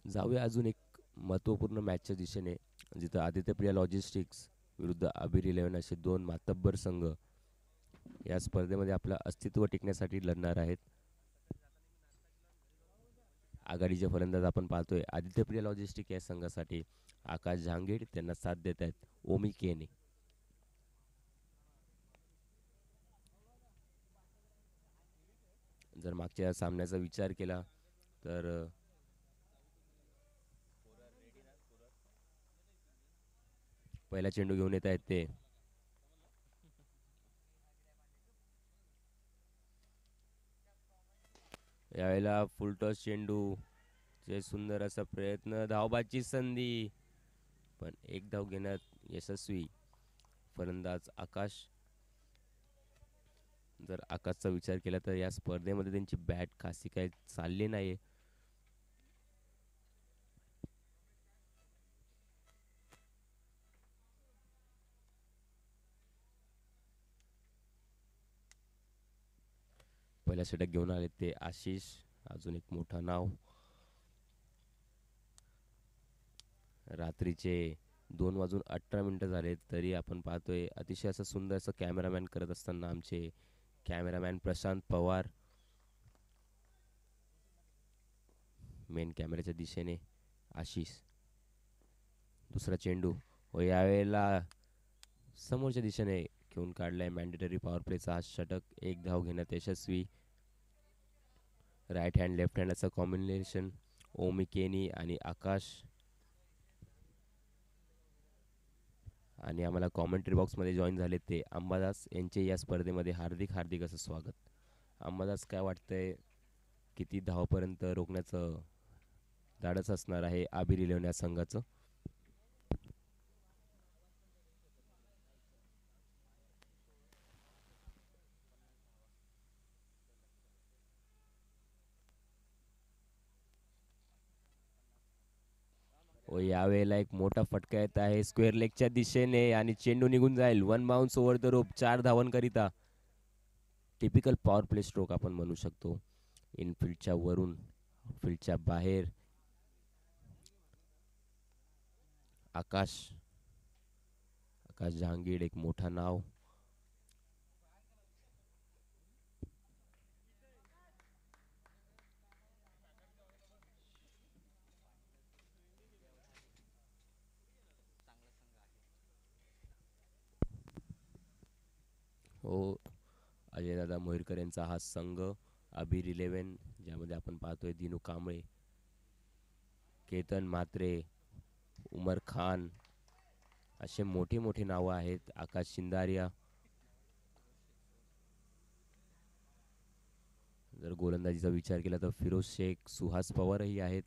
जाऊया अजून एक महत्त्वपूर्ण मॅचच्या दिशेने, जिथं आदित्य प्रिया लॉजिस्टिक्स विरुद्ध अबीर इलेव्हन असे दोन मातब्बर संघ या स्पर्धेमध्ये आपलं अस्तित्व टिकण्यासाठी लढणार आहेत. आघाडीचे फलंदाज आपण पाहतोय आदित्य प्रिया लॉजिस्टिक या संघासाठी आकाश जहांगीर, त्यांना साथ देत आहेत ओमी केने. जर मागच्या सामन्याचा विचार केला तर पहिला चेंडू घेऊन येत आहेत ते. यावेळेला फुलटॉस चेंडू, जे सुंदर असा प्रयत्न, धावबाची संधी, पण एक धाव घेण्यात यशस्वी फलंदाज आकाश. जर आकाशचा विचार केला तर या स्पर्धेमध्ये त्यांची बॅट खासी काय चालली नाही. पहिल्या षटक घेऊन आले ते आशिष, अजून एक मोठा नाव. रात्रीचे 2:18 झाले तरी आपण पाहतोय अतिशय असं सुंदर असं कॅमेरामॅन करत असताना आमचे कॅमेरामॅन प्रशांत पवार मेन कॅमेऱ्याच्या दिशेने आशिष. दुसरा चेंडू व यावेळेला समोरच्या दिशेने घेऊन काढलाय मॅन्डेटरी पॉवर प्लेचा हा षटक. एक धाव घेण्यात यशस्वी. राईट हँड लेफ्ट हँड असं कॉम्बिनेशन ओमी केनी आणि आकाश. आणि आम्हाला कॉमेंट्री बॉक्समध्ये जॉईन झाले ते अंबादास, यांचे या स्पर्धेमध्ये हार्दिक हार्दिक असं स्वागत. अंबादास, काय वाटतंय, किती धावापर्यंत रोखण्याचं धाडस असणार आहे आबिर इलेव्हन या संघाचं? व यावेळेला एक मोठा फटका येत आहे स्क्वेअर लेगच्या दिशेने आणि चेंडू निघून जाईल. One bounce over the rope, 4 धावांकरिता. टिपिकल पॉवर प्ले स्ट्रोक आपण म्हणू शकतो. इनफिल्डच्या वरून, फील्डच्या बाहेर आकाश आकाश जहांगीर, एक मोठा नाव. हो, अजयदादा मोहिरकर यांचा हा संघ अबीर इलेव्हन, ज्यामध्ये आपण पाहतोय दिनू कांबळे, केतन म्हात्रे, उमर खान असे मोठे मोठे नावं आहेत. आकाश शिंदारिया. जर गोलंदाजीचा विचार केला तर फिरोज शेख, सुहास पवारही आहेत.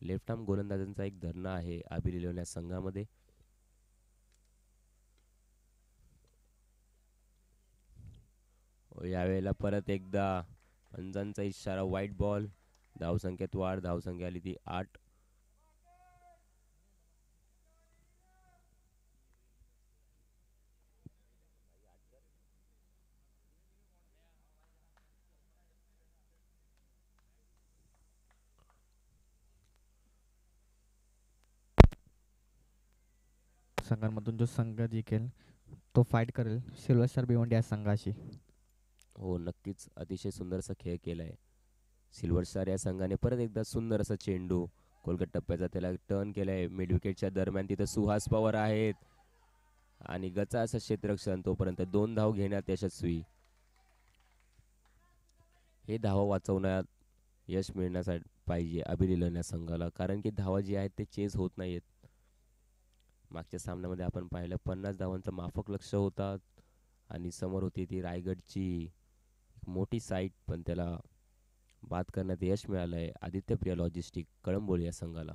लेफ्ट आर्म गोलंदाजांचा एक धरणा आहे आबिर इलेव्हन या संघामध्ये. यावेळेला परत एकदा पंचांचा इशारा, व्हाईट बॉल. धावसंख्येत वाढ, धावसंख्या आली ती 8. संघांमधून जो संघ जिंकेल तो फाईट करेल सिल्वर स्टार भिवंडी या संघाशी. हो, नक्कीच अतिशय सुंदर असा खेळ केलाय सिल्वर स्टार या संघाने. परत एकदा सुंदर असा चेंडू कोलगट टप्प्याचा त्याला टर्न केलाय मिड विकेटच्या दरम्यान. तिथं सुहास पवार आहेत आणि गचा असं क्षेत्ररक्षण, तोपर्यंत 2 धाव घेण्यात यशस्वी. हे धावा वाचवण्यात यश मिळण्यासाठी पाहिजे अबीर इलेव्हन या संघाला, कारण की धावा जी आहेत ते चेज होत नाहीयेत. मागच्या सामन्यामध्ये आपण पाहिलं 50 धावांचा माफक लक्ष होता आणि समोर होती ती रायगडची मोठी साईट, पण त्याला बाद करण्यात यश मिळालंय आदित्य प्रिया लॉजिस्टिक कळंबोली या संघाला.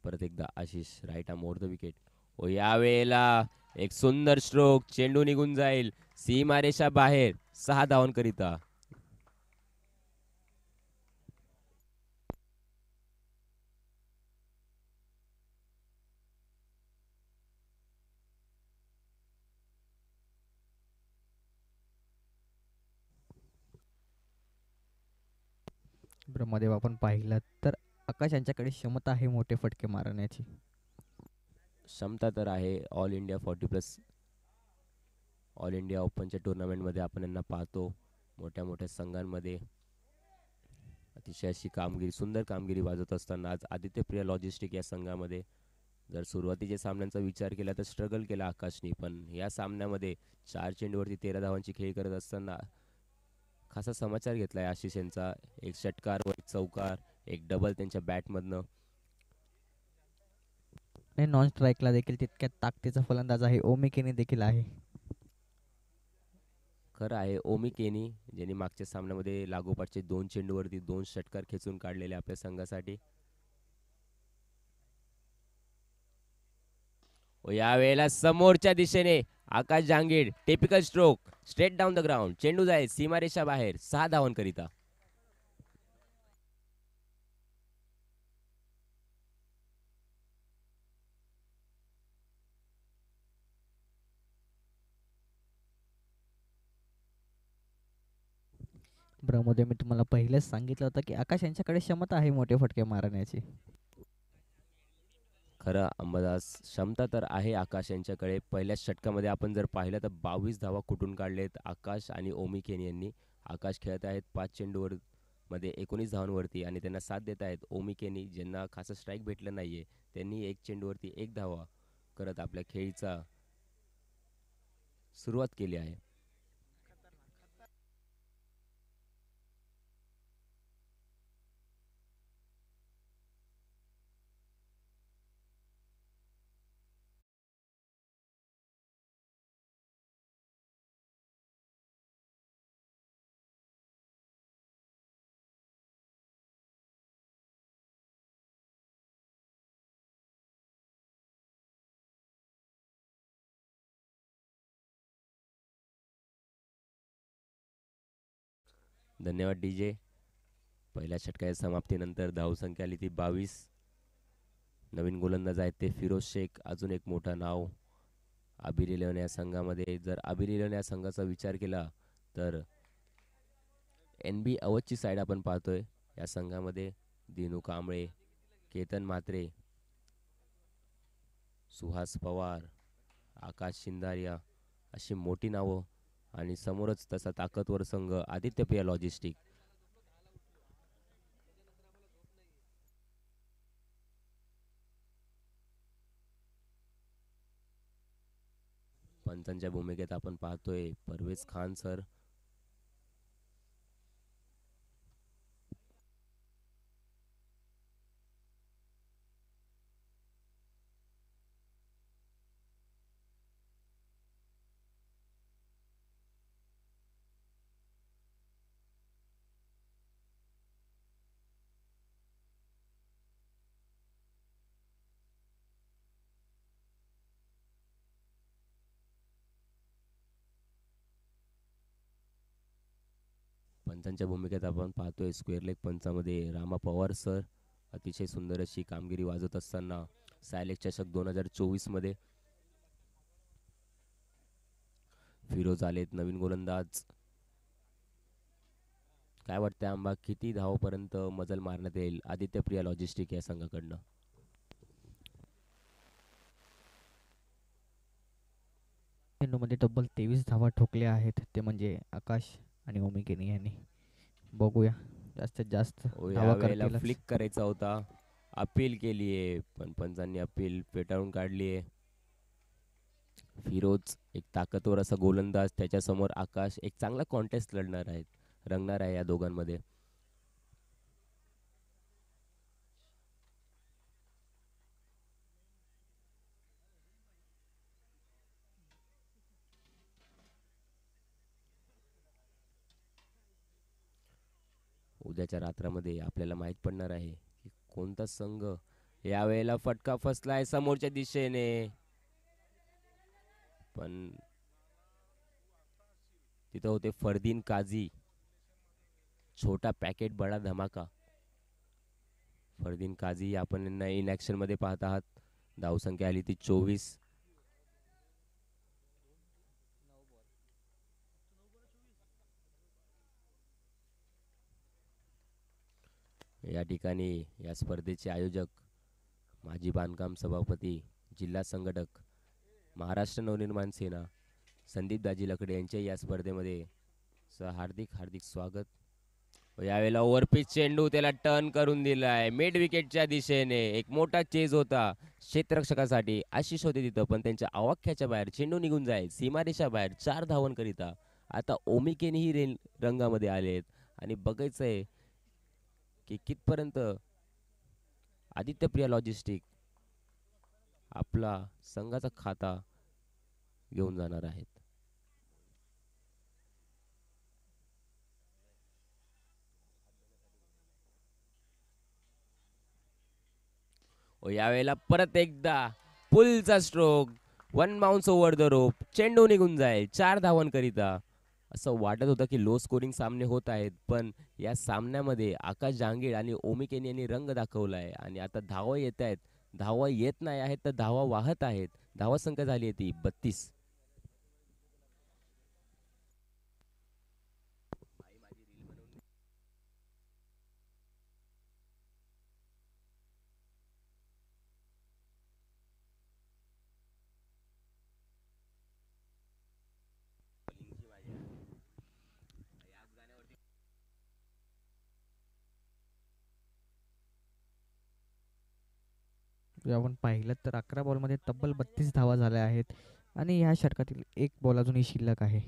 परत एकदा Ashish, right arm over the wicket. व यावेळेला एक सुंदर स्ट्रोक, चेंडू निघून जाईल सीमारेषा बाहेर, 6 धावांकरिता. मध्ये आपण पाहिलं तर आकाश यांच्याकडे क्षमता आहे मोठे फटके मारण्याची. क्षमता तर आहे. ऑल इंडिया ओपनच्या टुर्नामेंटमध्ये आपण यांना पाहतो. मोठ्या मोठ्या संघांमध्ये अतिशय अशी कामगिरी, सुंदर कामगिरी वाजवत असताना आज आदित्य प्रिया लॉजिस्टिक या संघामध्ये जर सुरुवातीच्या सामन्यांचा विचार केला तर स्ट्रगल केला आकाशने, पण या सामन्यामध्ये 4 चेंडूवरती 13 धावांची खेळी करत असताना खासा समाचार घेतलाय आशिष यांचा. एक षटकार व एक चौकार, एक डबल त्यांच्या बॅटमधनं. आणि नॉन स्ट्राईकला देखील तितक्या ताकदीचा फलंदाज आहे, ओमी केनी देखील आहे. खरं आहे, ओमी केनी ज्यांनी मागच्या सामन्यामध्ये लागोपाठचे 2 चेंडूवरती 2 षटकार खेचून काढलेले आपल्या संघासाठी. व यावेळेला समोरच्या दिशेने Akash Jahangir, typical stroke, straight down the ground, चेंडू जाईल सीमारेषा बाहेर, 6 धावांकरिता. ब्रह्मोदय, मी तुम्हाला पहिलेच सांगितलं होतं की आकाश यांच्याकडे क्षमता आहे मोठे फटके मारण्याची. खरं अंबादास, क्षमता तर आहे आकाश यांच्याकडे. पहिल्याच षटकामध्ये आपण जर पाहिलं तर 22 धावा कुठून काढलेत आकाश आणि ओमी केनी यांनी. आकाश खेळत आहेत 5 चेंडूवर मध्ये 19 धावांवरती आणि त्यांना साथ देत आहेत ओमी केनी, ज्यांना खासं स्ट्राईक भेटलं नाहीये. त्यांनी 1 चेंडूवरती 1 धावा करत आपल्या खेळीचा सुरुवात केली आहे. धन्यवाद डीजे. पहिल्या षटकाच्या समाप्तीनंतर धावसंख्या आली ती 22. नवीन गोलंदाज आहेत ते फिरोज शेख, अजून एक मोठं नाव अबीर इलेव्हन या संघामध्ये. जर अबीर इलेव्हन या संघाचा विचार केला तर NB अवधची साईड आपण पाहतोय. या संघामध्ये दिनू कांबळे, केतन म्हात्रे, सुहास पवार, आकाश शिंदारिया अशी मोठी नावं आणि समोरच तसा ताकदवर संघ आदित्य प्रिया लॉजिस्टिक. पंचांच्या भूमिकेत आपण पाहतोय परवेज खान सर. पंचांच्या भूमिकेत आपण पाहतोय स्क्वेअर लेग पंचामध्ये रामा पवार सर. अतिशय सुंदर अशी कामगिरी वाजवत असताना सायलेक चषक 2024 मध्ये फिरोज आलेत नवीन गोलंदाज. काय वाटतंय आंबा, किती धावापर्यंत मजल मारण्यात येईल आदित्य प्रिया लॉजिस्टिक या संघाकडनं? चेंडूमध्ये तब्बल 23 धावा ठोकल्या आहेत, ते म्हणजे आकाश आणि ओमी केनी यांनी. बघूया जास्तीत जास्त या धावा वेळेला करतीलच. फ्लिक करायचा होता, अपील केलीये पण पंचांनी अपील फेटाळून काढलीये. फिरोज एक ताकदवर असा गोलंदाज, त्याच्यासमोर आकाश. एक चांगला कॉन्टेस्ट रंगणार आहे या दोघांमध्ये. उद्याच्या रात्रामध्ये आपल्याला माहित पडणार आहे की कोणता संघ. यावेळेला फटका फसलाय समोरच्या दिशेने, पण तिथं होते फरदीन काझी. छोटा पॅकेट बडा धमाका. फरदीन काझी आपण यांना इन ऍक्शन मध्ये पाहत आहात. धावसंख्या आली ती 24. या ठिकाणी या स्पर्धेचे आयोजक माजी बांधकाम सभापती, जिल्हा संघटक, महाराष्ट्र नवनिर्माण सेना संदीप दाजी लकडे यांचे या स्पर्धेमध्ये हार्दिक हार्दिक स्वागत. यावेळेला ओव्हरपिच चेंडू त्याला टर्न करून दिलाय मिड विकेटच्या दिशेने. एक मोठा चेज होता क्षेत्ररक्षकासाठी. आशिष होते तिथं पण त्यांच्या आवाक्याच्या बाहेर चेंडू निघून जाईल सीमारेषा बाहेर 4 धावांकरिता. आता ओमिकेनेही रंगामध्ये आलेत आणि बघायचंय की कितपर्यंत आदित्यप्रिया लॉजिस्टिक आपला संघाचा खाता घेऊन जाणार आहेत. यावेळेला परत एकदा पुलचा stroke, one bounce over the rope, चेंडू निघून जाईल 4 धावांकरिता. असं वाटत होतं की लो स्कोरिंग सामने होत आहेत, पण या सामन्यामध्ये आकाश जांगीड आणि ओमिकेन यांनी रंग दाखवलाय आणि आता धावा येत आहेत. धावा येत नाही आहेत तर धावा वाहत आहेत. धावा संख्या झाली आहे ती 32. जर आपण पाहिलं तर 11 बॉलमध्ये तब्बल 32 धावा झाल्या आहेत आणि ह्या षटकातील एक बॉल अजूनही शिल्लक आहे.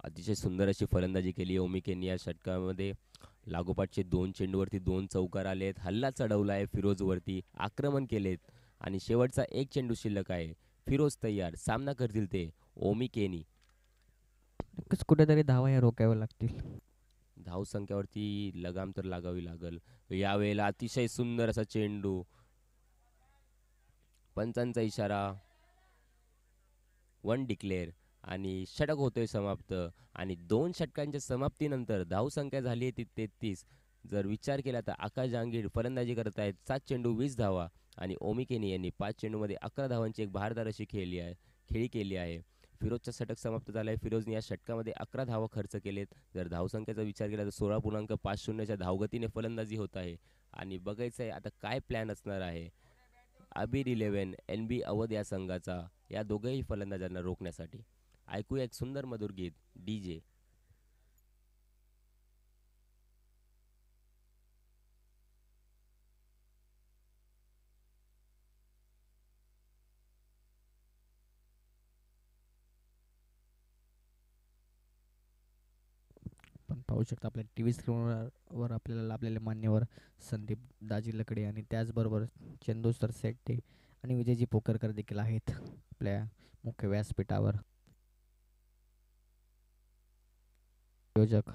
अतिशय सुंदर अशी फलंदाजी केली ओमिकेने या षटकामध्ये. लागोपाठचे 2 चेंडूवरती 2 चौकार आलेत. हल्ला चढवलाय फिरोजवरती, आक्रमण केलेत आणि शेवटचा एक चेंडू शिल्लक आहे. फिरोज तयार, सामना करतील ते ओमिकेनी. नक्कीच कुठेतरी धावा या रोकाव्या लागतील. धाव संख्यावरती लगाम तर लागावी लागल. यावेळेला अतिशय सुंदर असा चेंडू, पंचांचा इशारा, वन डिक्लेअर आणि षटक होतोय समाप्त. आणि 2 षटकांच्या समाप्तीनंतर धावसंख्या झाली आहे ती 33. जर विचार केला तर आकाश जहांगीर फलंदाजी करत आहेत. 7 चेंडू 20 धावा आणि ओमिकेनी यांनी 5 चेंडूमध्ये 11 धावांची एक भारदार अशी खेळी केली आहे. फिरोजचा षटक समाप्त झाला आहे. फिरोजने या षटकामध्ये 11 धावा खर्च केलेत. जर धावसंख्येचा विचार केला तर 16.50च्या धावगतीने फलंदाजी होत आहे. आणि बघायचं आहे आता काय प्लॅन असणार आहे अबीर 11 NB अवध या संघाचा या दोघेही फलंदाजांना रोखण्यासाठी. ऐकूया एक सुंदर मधुर गीत DJ. पण पाहू शकता आपल्या टी व्ही स्क्रीनवर आपल्याला लाभलेले मान्यवर संदीप दाजी लकडे आणि त्याचबरोबर चंदूसर शेट्टे आणि विजयजी पोकरकर देखील आहेत आपल्या मुख्य व्यासपीठावर. आयोजक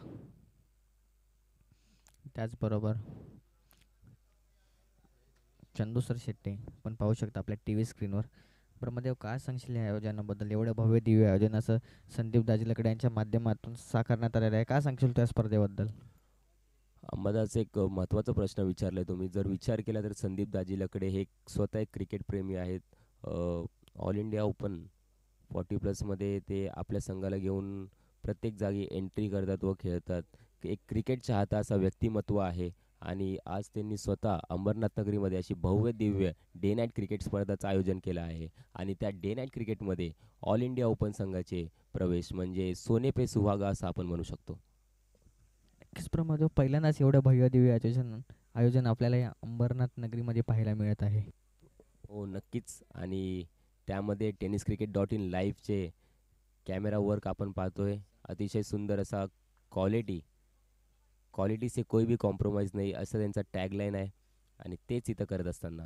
त्याचबरोबर चंदूसर शेट्टे पण पाहू शकता आपल्या टी व्ही स्क्रीनवर. ब्रह्मदेव काय सांगशील या आयोजनाबद्दल? एवढं भव्य दिव्य आयोजन असं संदीप दाजी लकडे यांच्या माध्यमातून साकारण्यात आलेलं आहे. काय सांगशील त्या स्पर्धेबद्दल? अंबादास एक महत्त्वाचा प्रश्न विचारलाय तुम्ही. जर विचार केला तर संदीप दाजी लकडे हे स्वतः एक क्रिकेट प्रेमी आहेत. ऑल इंडिया ओपन 40+ ते आपल्या संघाला घेऊन प्रत्येक जागी एंट्री करतात व खेळतात. एक क्रिकेट चाहता असा व्यक्तिमत्व आहे आणि आज त्यांनी स्वतः अंबरनाथ नगरीमध्ये अशी भव्य दिव्य डे नाईट क्रिकेट स्पर्धाचं आयोजन केलं आहे. आणि त्या डे नाईट क्रिकेटमध्ये ऑल इंडिया ओपन संघाचे प्रवेश म्हणजे सोने पे सुहागा असं आपण म्हणू शकतो. नक्कीच ब्रह्मदेव पहिल्यांदाच एवढं भव्य दिव्य आयोजन आपल्याला या अंबरनाथ नगरीमध्ये पाहायला मिळत आहे. हो नक्कीच. आणि त्यामध्ये tenniscricket.in लाईव्हचे कॅमेरा वर्क आपण पाहतोय. अतिशय सुंदर असा क्वालिटी से कोई भी कॉम्प्रोमाइज नाही असं त्यांचा टॅगलाईन आहे. आणि तेच इथं करत असताना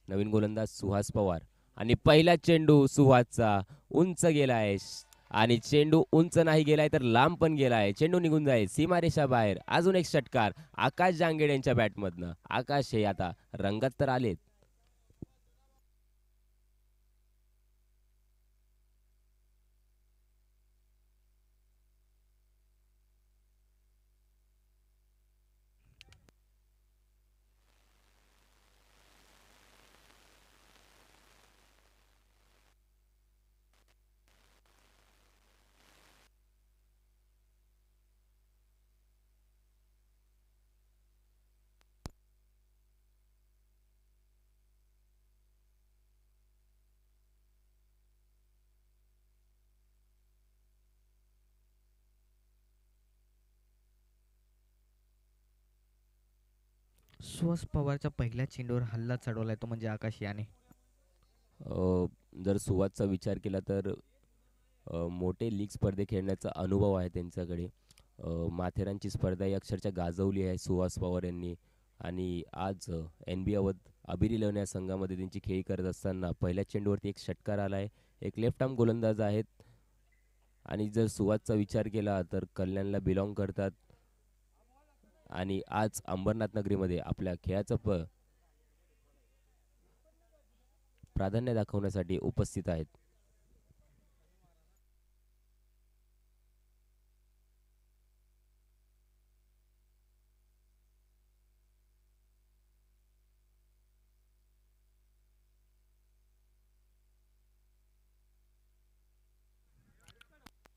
नवीन गोलंदाज सुहास पवार आणि पहिला चेंडू सुहासचा उंच गेलाय आणि चेंडू उंच नाही गेलाय तर लांब पण गेलाय. चेंडू निघून जाईल सीमारेषा बाहेर. अजून एक षटकार आकाश जांगेड यांच्या बॅटमधनं. आकाश हे आता रंगात तर आलेत. सुहास पवारच्या पहिल्या चेंडूवर हल्ला चढवलाय तो म्हणजे आकाश याने. अ, जर सुवादचा विचार केला तर मोठे लीग स्पर्धे खेळण्याचा अनुभव आहे त्यांच्याकडे. माथेरानची स्पर्धा ही अक्षरशः गाजवली आहे सुहास पवार यांनी. आणि आज एन बी अवध अबिरी लेवण या संघामध्ये त्यांची खेळी करत असताना पहिल्या चेंडूवरती एक षटकार आला आहे. एक लेफ्ट आर्म गोलंदाज आहेत. आणि जर सुवादचा विचार केला तर कल्याणला बिलॉंग करतात आणि आज अंबरनाथ नगरीमध्ये आपल्या खेळाचं प्राधान्य दाखवण्यासाठी उपस्थित आहेत.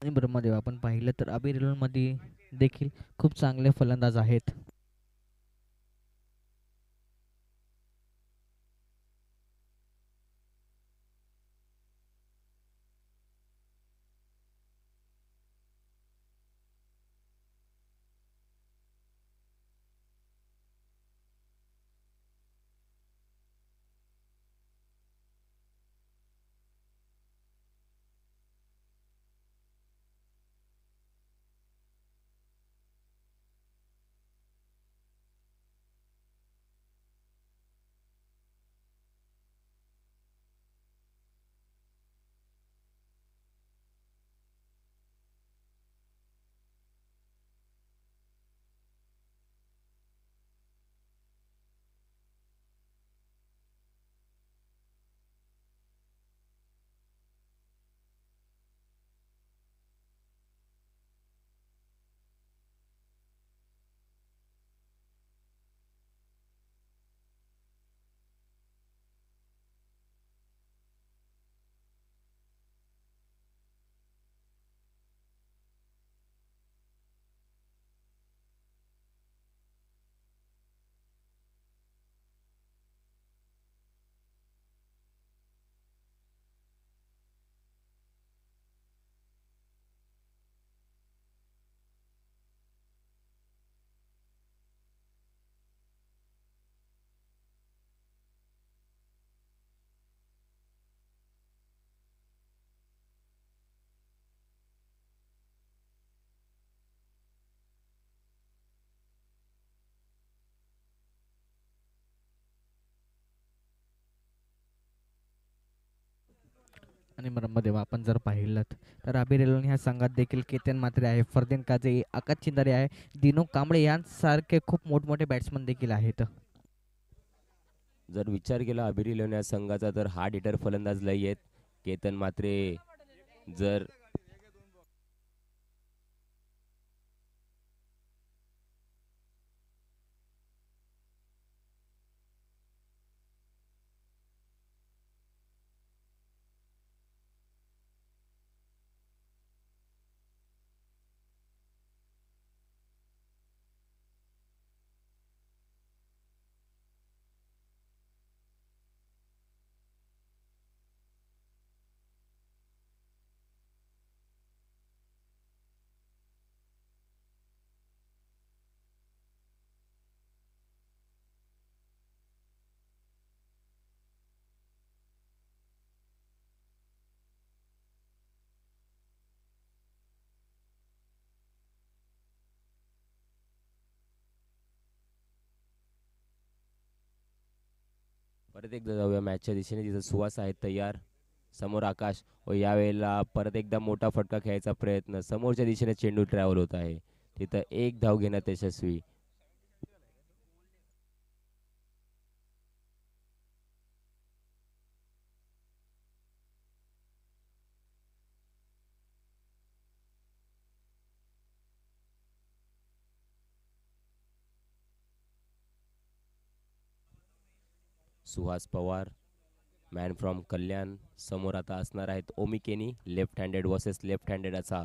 आणि ब्रह्मदेव आपण पाहिलं तर मध्ये देखील खूप चांगले फलंदाज आहेत. आणि ब्रह्मदेव आपण जर पाहिलं तर ह्या संघात देखील केतन मात्रे आहे, फरदीन काझी, आकाश चिंदारे आहे, दिनो कांबळे यांसारखे खूप मोठमोठे बॅट्समन देखील आहेत. जर विचार केला अबिरी लेवण या संघाचा तर हार्ड हिटर फलंदाज लई आहेत. केतन मात्रे जर परत एकदा जाऊया मॅचच्या दिशेने. तिथं सुहास आहेत तयार, समोर आकाश व यावेळेला परत एकदा मोठा फटका खेळायचा प्रयत्न. समोरच्या दिशेने चेंडू ट्रॅव्हल होत आहे. तिथं एक धाव घेण्यात यशस्वी. सुहास पवार मॅन फ्रॉम कल्याण समोर आता असणार आहेत ओमी केनी. Left handed versus left handed असा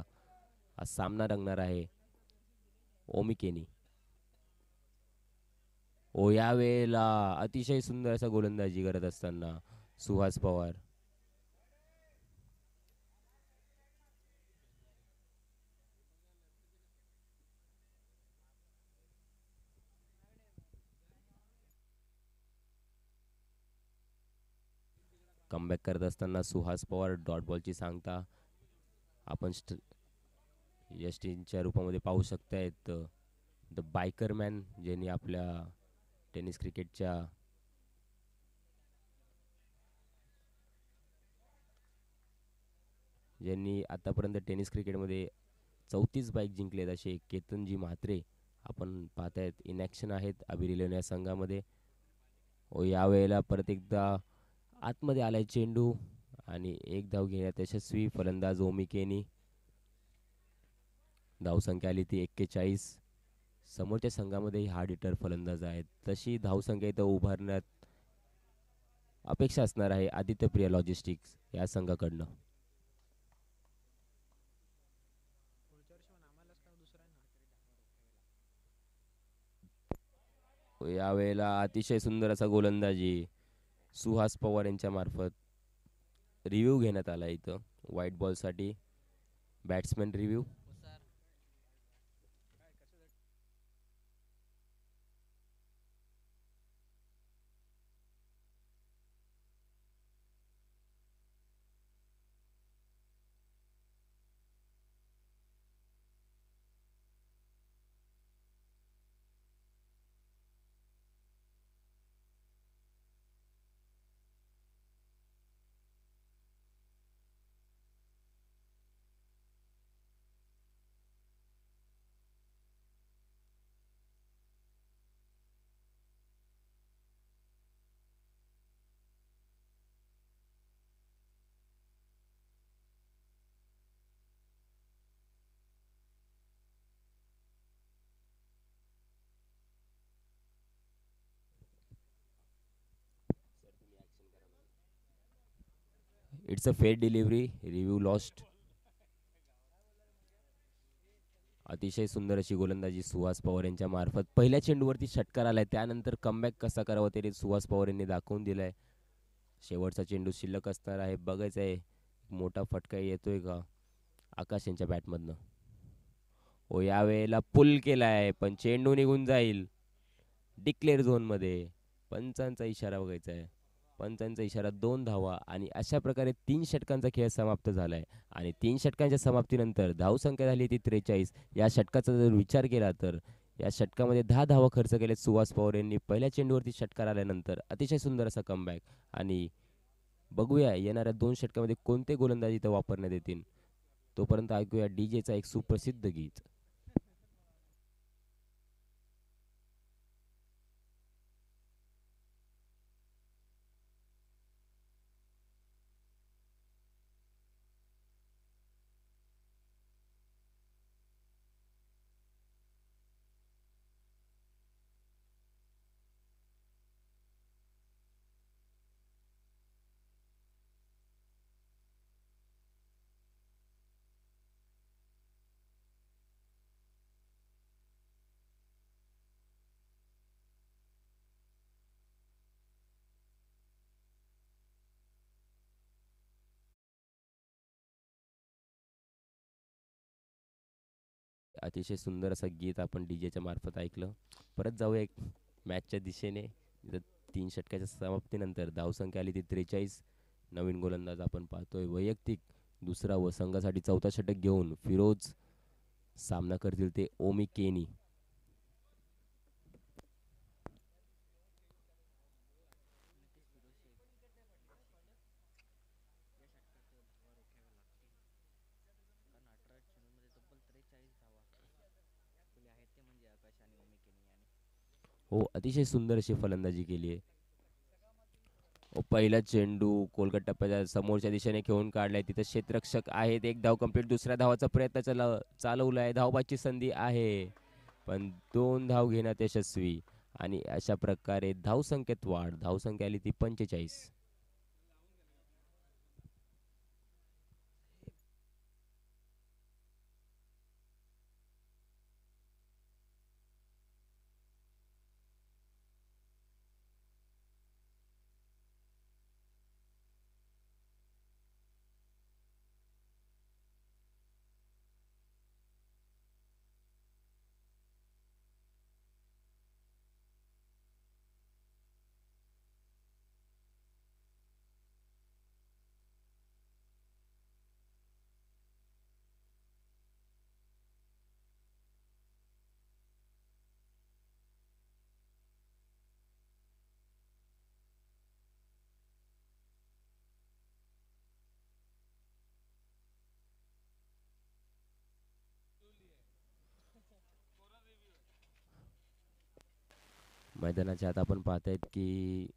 हा सामना रंगणार आहे. ओमी केनी ओ यावेळेला अतिशय सुंदर असा गोलंदाजी करत असताना सुहास पवार. कमबॅक करत असताना सुहास पवार डॉट बॉलची सांगता आपण यष्टींच्या रूपामध्ये पाहू शकतायत. द बायकर मॅन ज्यांनी आपल्या टेनिस क्रिकेटच्या ज्यांनी आतापर्यंत टेनिस क्रिकेटमध्ये 34 बाईक जिंकलेत असे केतनजी म्हात्रे आपण पाहतायत इन ॲक्शन आहेत अभिरिलन या संघामध्ये. व यावेळेला परत एकदा आतमध्ये आलाय चेंडू आणि एक धाव घेण्यात यशस्वी फलंदाज ओमी केनी. धावसंख्या आली ती 41. समोरच्या संघामध्ये हार्ड हिटर फलंदाज आहेत, तशी धावसंख्या इथं उभारण्यात अपेक्षा असणार आहे आदित्य प्रिया लॉजिस्टिक्स या संघाकडनं. यावेळेला अतिशय सुंदर असा गोलंदाजी सुहास पवार यांच्या मार्फत रिव्ह्यू घेण्यात आला इथं व्हाईट बॉलसाठी. Batsman review. It's a fair delivery. Review lost. अतिशय सुंदर अशी गोलंदाजी सुहास पवार यांच्या मार्फत पहिल्या चेंडूवरती षटकार आलाय, त्यानंतर कमबॅक कसा करावा तरी सुहास पवार यांनी दाखवून दिलाय. शेवटचा चेंडू शिल्लक असणार आहे, बघायचं आहे मोठा फटका येतोय का आकाश यांच्या बॅटमधनं. हो यावेळेला पुल केलाय पण चेंडू निघून जाईल डिक्लेअर झोनमध्ये. पंचांचा इशारा बघायचा आहे. पंचांचा इशारा 2 धावा आणि अशा प्रकारे 3 षटकांचा खेळ समाप्त झालाय. आणि 3 षटकांच्या समाप्तीनंतर धावसंख्या झाली ती 43. या षटकाचा जर विचार केला तर या षटकामध्ये 10 धावा खर्च केले सुहास पवार यांनी पहिल्या चेंडूवरती षटकार आल्यानंतर. अतिशय सुंदर असा कमबॅक. आणि बघूया येणाऱ्या 2 षटकामध्ये कोणते गोलंदाज इथं वापरण्यात येतील. तोपर्यंत ऐकूया डीजेचा एक सुप्रसिद्ध गीत. अतिशय सुंदर असं गीत आपण डीजेच्या मार्फत ऐकलं. परत जाऊया एक मॅचच्या दिशेने. इथं 3 षटकाच्या समाप्तीनंतर धावसंख्या आली ती 43. नवीन गोलंदाज आपण पाहतोय वैयक्तिक दुसरा व संघासाठी चौथा षटक घेऊन फिरोज सामना करतील ते ओमी केनी. हो अतिशय सुंदर अशी फलंदाजी केली आहे. पहिला चेंडू कोलकट टप्प्याच्या समोरच्या दिशेने खेळून काढलाय, तिथे क्षेत्ररक्षक आहेत. एक धाव कंप्लीट. दुसऱ्या धावाचा प्रयत्न चालवलाय. धावबाची संधी आहे पण 2 धाव घेण्यात यशस्वी. आणि अशा प्रकारे धावसंख्येत वाढ. धावसंख्या आली ती 45. मैदानाच्या आत आपण पाहतायत की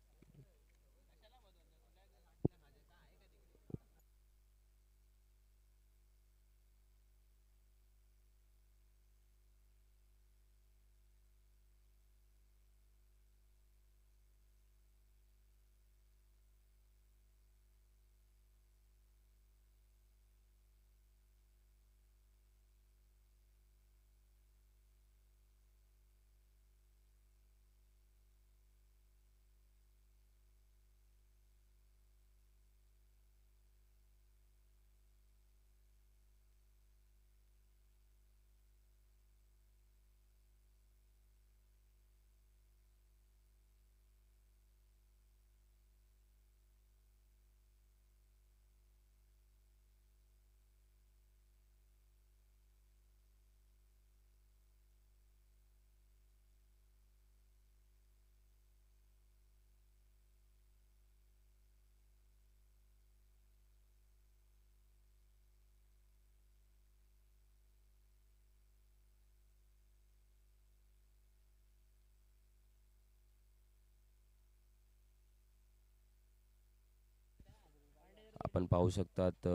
आपण पाहू शकतात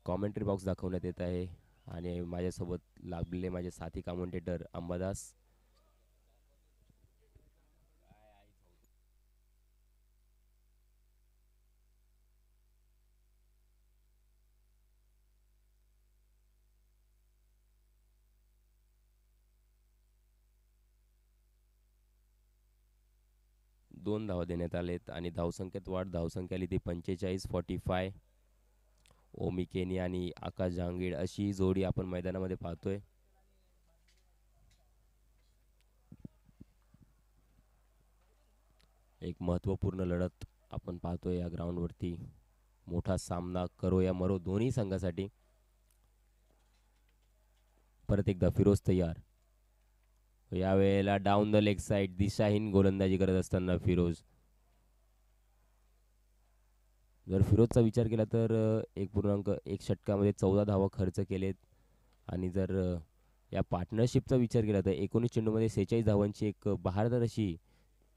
कॉमेंट्री बॉक्स दाखवण्यात येत आहे आणि माझ्यासोबत लागलेले माझे साथी कॉमेंटेटर अंबादास. 2 धावा देण्यात आलेत आणि धावसंख्येत वाढ. धावसंख्या आली ती 45-45. ओमी केनी आणि आकाश जहांगीर अशी जोडी आपण मैदानामध्ये पाहतोय. एक महत्त्वपूर्ण लढत आपण पाहतोय या ग्राउंडवरती. मोठा सामना करो या मरो दोन्ही संघासाठी. परत एकदा फिरोज तयार. यावेळेला डाऊन द लेग साइड दिशाहीन गोलंदाजी करत असताना फिरोज. जर फिरोजचा विचार केला तर 1.1 षटकामध्ये 14 धावा खर्च केलेत आणि जर या पार्टनरशिपचा विचार केला तर 19 चेंडूमध्ये 46 धावांची एक बहारदार अशी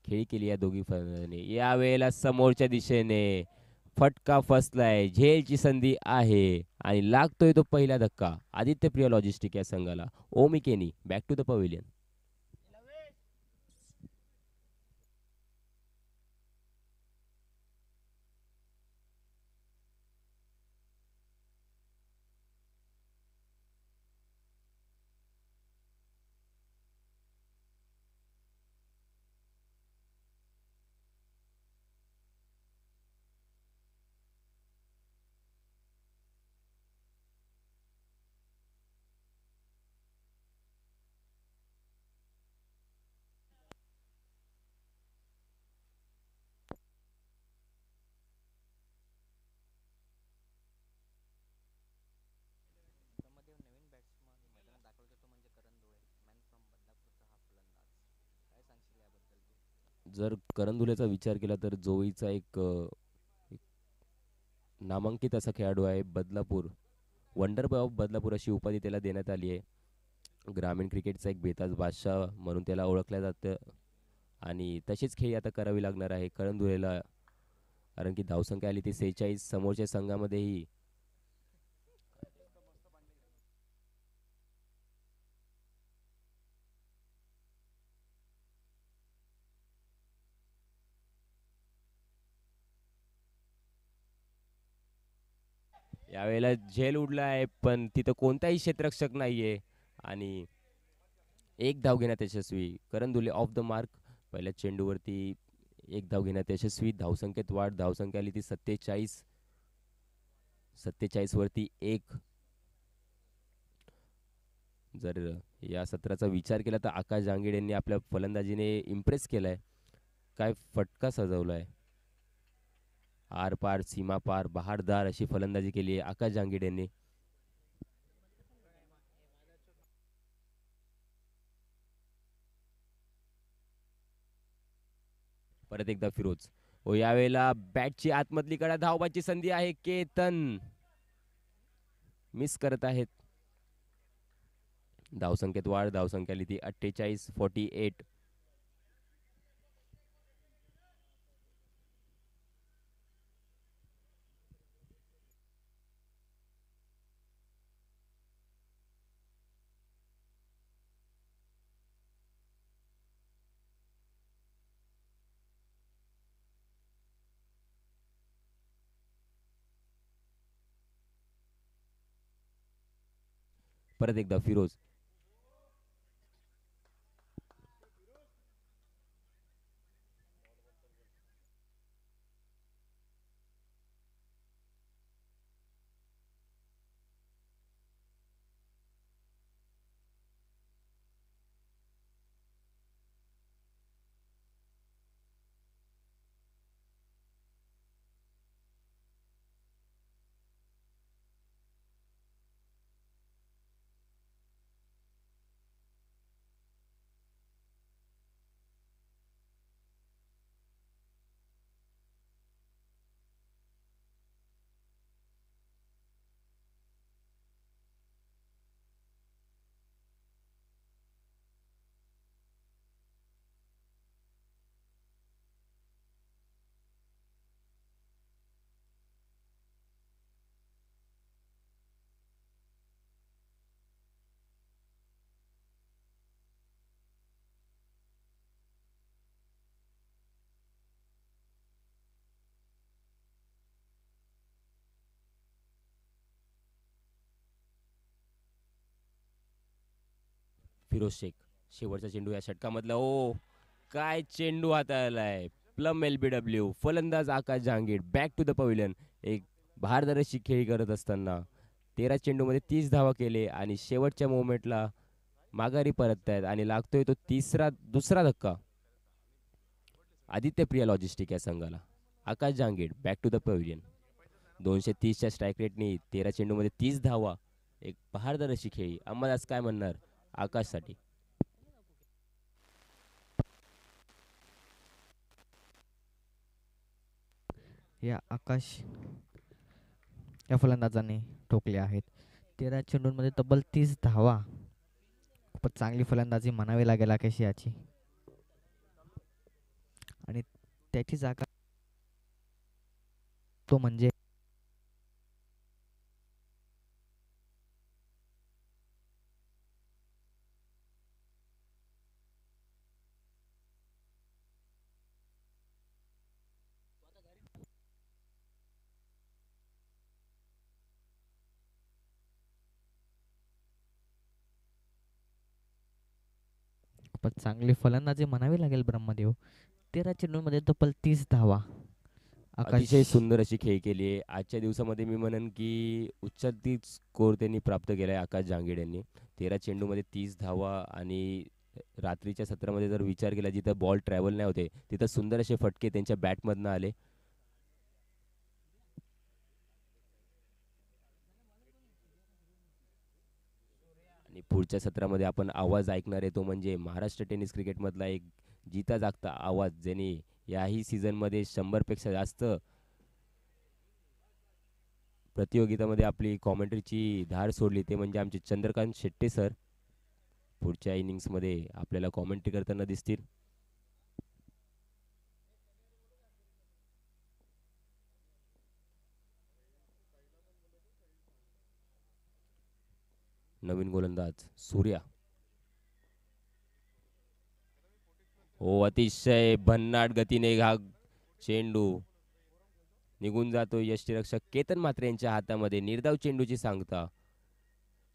खेळी केली या दोघी फलंदाजांनी. यावेळेला समोरच्या दिशेने फटका फसलाय. झेलची संधी आहे आणि लागतोय तो पहिला धक्का आदित्य प्रिया लॉजिस्टिक या संघाला. ओमी केनी बॅक टू द पवेलियन. जर करंदुलेचा विचार केला तर जोईचा एक नामांकित असा खेळाडू आहे. Badlapur wonder boy of Badlapur अशी उपाधी त्याला देण्यात आली आहे. ग्रामीण क्रिकेटचा एक बेताज बादशाह म्हणून त्याला ओळखलं जातं आणि तशीच खेळी आता करावी लागणार आहे करंदुलेला. कारण की धावसंख्या आली ती 46. समोरच्या संघामध्येही यावेळेला झेल उडला आहे पण तिथं कोणताही क्षेत्ररक्षक नाहीये आणि एक धाव घेण्यात यशस्वी. करंदुले ऑफ द मार्क. पहिल्या चेंडूवरती एक धाव घेण्यात यशस्वी. धावसंख्येत वाढ. धावसंख्या आली ती 47. 47 वरती एक. जर या सत्राचा विचार केला तर आकाश जांगीड यांनी आपल्या फलंदाजीने इम्प्रेस केलाय. काय फटका सजवलाय. आर पार सीमा पार बहारदार अशी फलंदाजी केली आहे आकाश जांगीड यांनी. परत एकदा फिरोज. हो यावेळेला बॅटची आतमधली कडा. धावबाची संधी आहे. केतन मिस करत आहेत. धावसंख्येत वाढ. धावसंख्या आली ती 48-48. परत एकदा फिरोज. फिरोज शेख. शेवटचा चेंडू या षटकामधला. ओ, काय चेंडू हाताळलाय. Plum LBW. फलंदाज Akash Jahangir back to the pavilion. एक भारदर्शी खेळी करत असताना 13 चेंडूमध्ये 30 धावा केले आणि शेवटच्या मोमेंटला माघारी परततायत आणि लागतोय तो दुसरा धक्का आदित्य प्रिया लॉजिस्टिक या संघाला. Akash Jahangir back to the pavilion. 230च्या स्ट्राईक रेटनी 13 चेंडूमध्ये 30 धावा. एक बहारदार खेळी. अहमद आज काय म्हणणार आकाशसाठी? या आकाश या फलंदाजाने ठोकले आहेत. 13 चेंडूंमध्ये तब्बल 30 धावा. खूपच चांगली फलंदाजी म्हणावी लागेल आकाश याची. आणि त्याची जागा तो म्हणजे खूपच चांगली फलंदाजी म्हणावी लागेल ब्रह्मदेव. 13 चेंडूंमध्ये तब्बल 30 धावा. अतिशय सुंदर अशी खेळी केली आहे आजच्या दिवसामध्ये. मी म्हणेन की उच्चाधिक स्कोर त्यांनी प्राप्त केला आहे आकाश जहांगीर यांनी. 13 चेंडूमध्ये 30 धावा आणि रात्रीच्या सत्रामध्ये जर विचार केला जिथं बॉल ट्रॅव्हल नाही होते तिथं सुंदर असे फटके त्यांच्या बॅटमधनं आले. आणि पुढच्या सत्रामध्ये आपण आवाज ऐकणार आहे तो म्हणजे महाराष्ट्र टेनिस क्रिकेटमधला एक जिता जागता आवाज, ज्याने याही सीझनमध्ये 100पेक्षा जास्त प्रतियोगितामध्ये आपली कॉमेंट्रीची धार सोडली, ते म्हणजे आमचे चंद्रकांत शेट्टे सर. पुढच्या इनिंग्समध्ये आपल्याला कॉमेंट्री करताना दिसतील. नवीन गोलंदाज सूर्या. हो, अतिशय भन्नाट गतीने हा चेंडू निघून जातो. यष्टीरक्षक केतन म्हात्रे यांच्या हातामध्ये निर्धाव चेंडूची सांगता.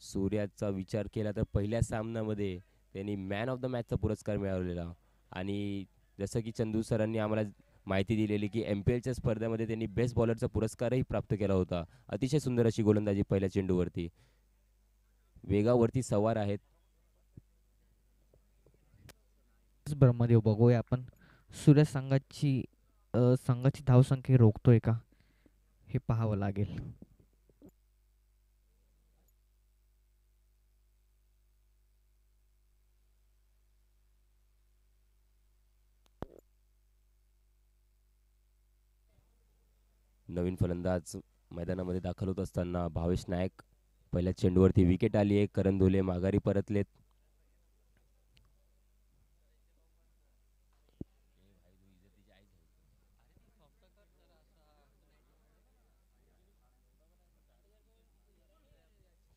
सूर्याचा विचार केला तर पहिल्या सामन्यामध्ये त्यांनी मॅन ऑफ द मॅचचा पुरस्कार मिळवलेला. आणि जसं की चंदू सरांनी आम्हाला माहिती दिलेली की MPLच्या स्पर्धेमध्ये त्यांनी बेस्ट बॉलरचा पुरस्कारही प्राप्त केला होता. अतिशय सुंदर अशी गोलंदाजी पहिल्या चेंडूवरती. वेगावरती सवार आहेत. ब्रह्मदेव बघूया आपण सूर्य संघाची धावसंख्या रोखतोय का हे पाहावं लागेल. नवीन फलंदाज मैदानामध्ये दाखल होत असताना भावेश नायक. पहिल्या चेंडूवरती विकेट आली आहे. करण धुले माघारी परतलेत.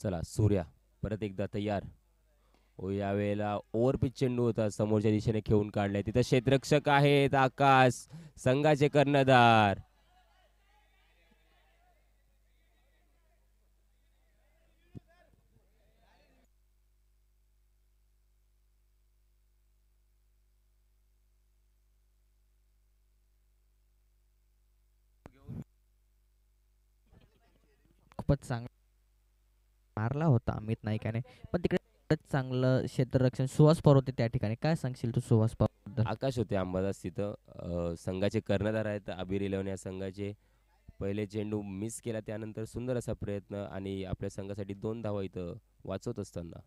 चला, सूर्या परत एकदा तयार. ओ, यावेळेला ओव्हरपिच चेंडू होता, समोरच्या दिशेने खेळून काढलाय. तिथं क्षेत्ररक्षक आहेत आकाश, संघाचे कर्णधार. खूपच चांगला मारला होता अमित नाईक याने. पण तिकडे खूपच चांगलं क्षेत्ररक्षण सुहास पवार होते त्या ठिकाणी. काय सांगशील तू सुहास पवारबद्दल? आकाश होते अंबादास तिथं. संघाचे कर्णधार आहेत अबीर इलेव्हन या संघाचे. पहिले चेंडू मिस केला, त्यानंतर सुंदर असा प्रयत्न आणि आपल्या संघासाठी 2 धावा इथं वाचवत असताना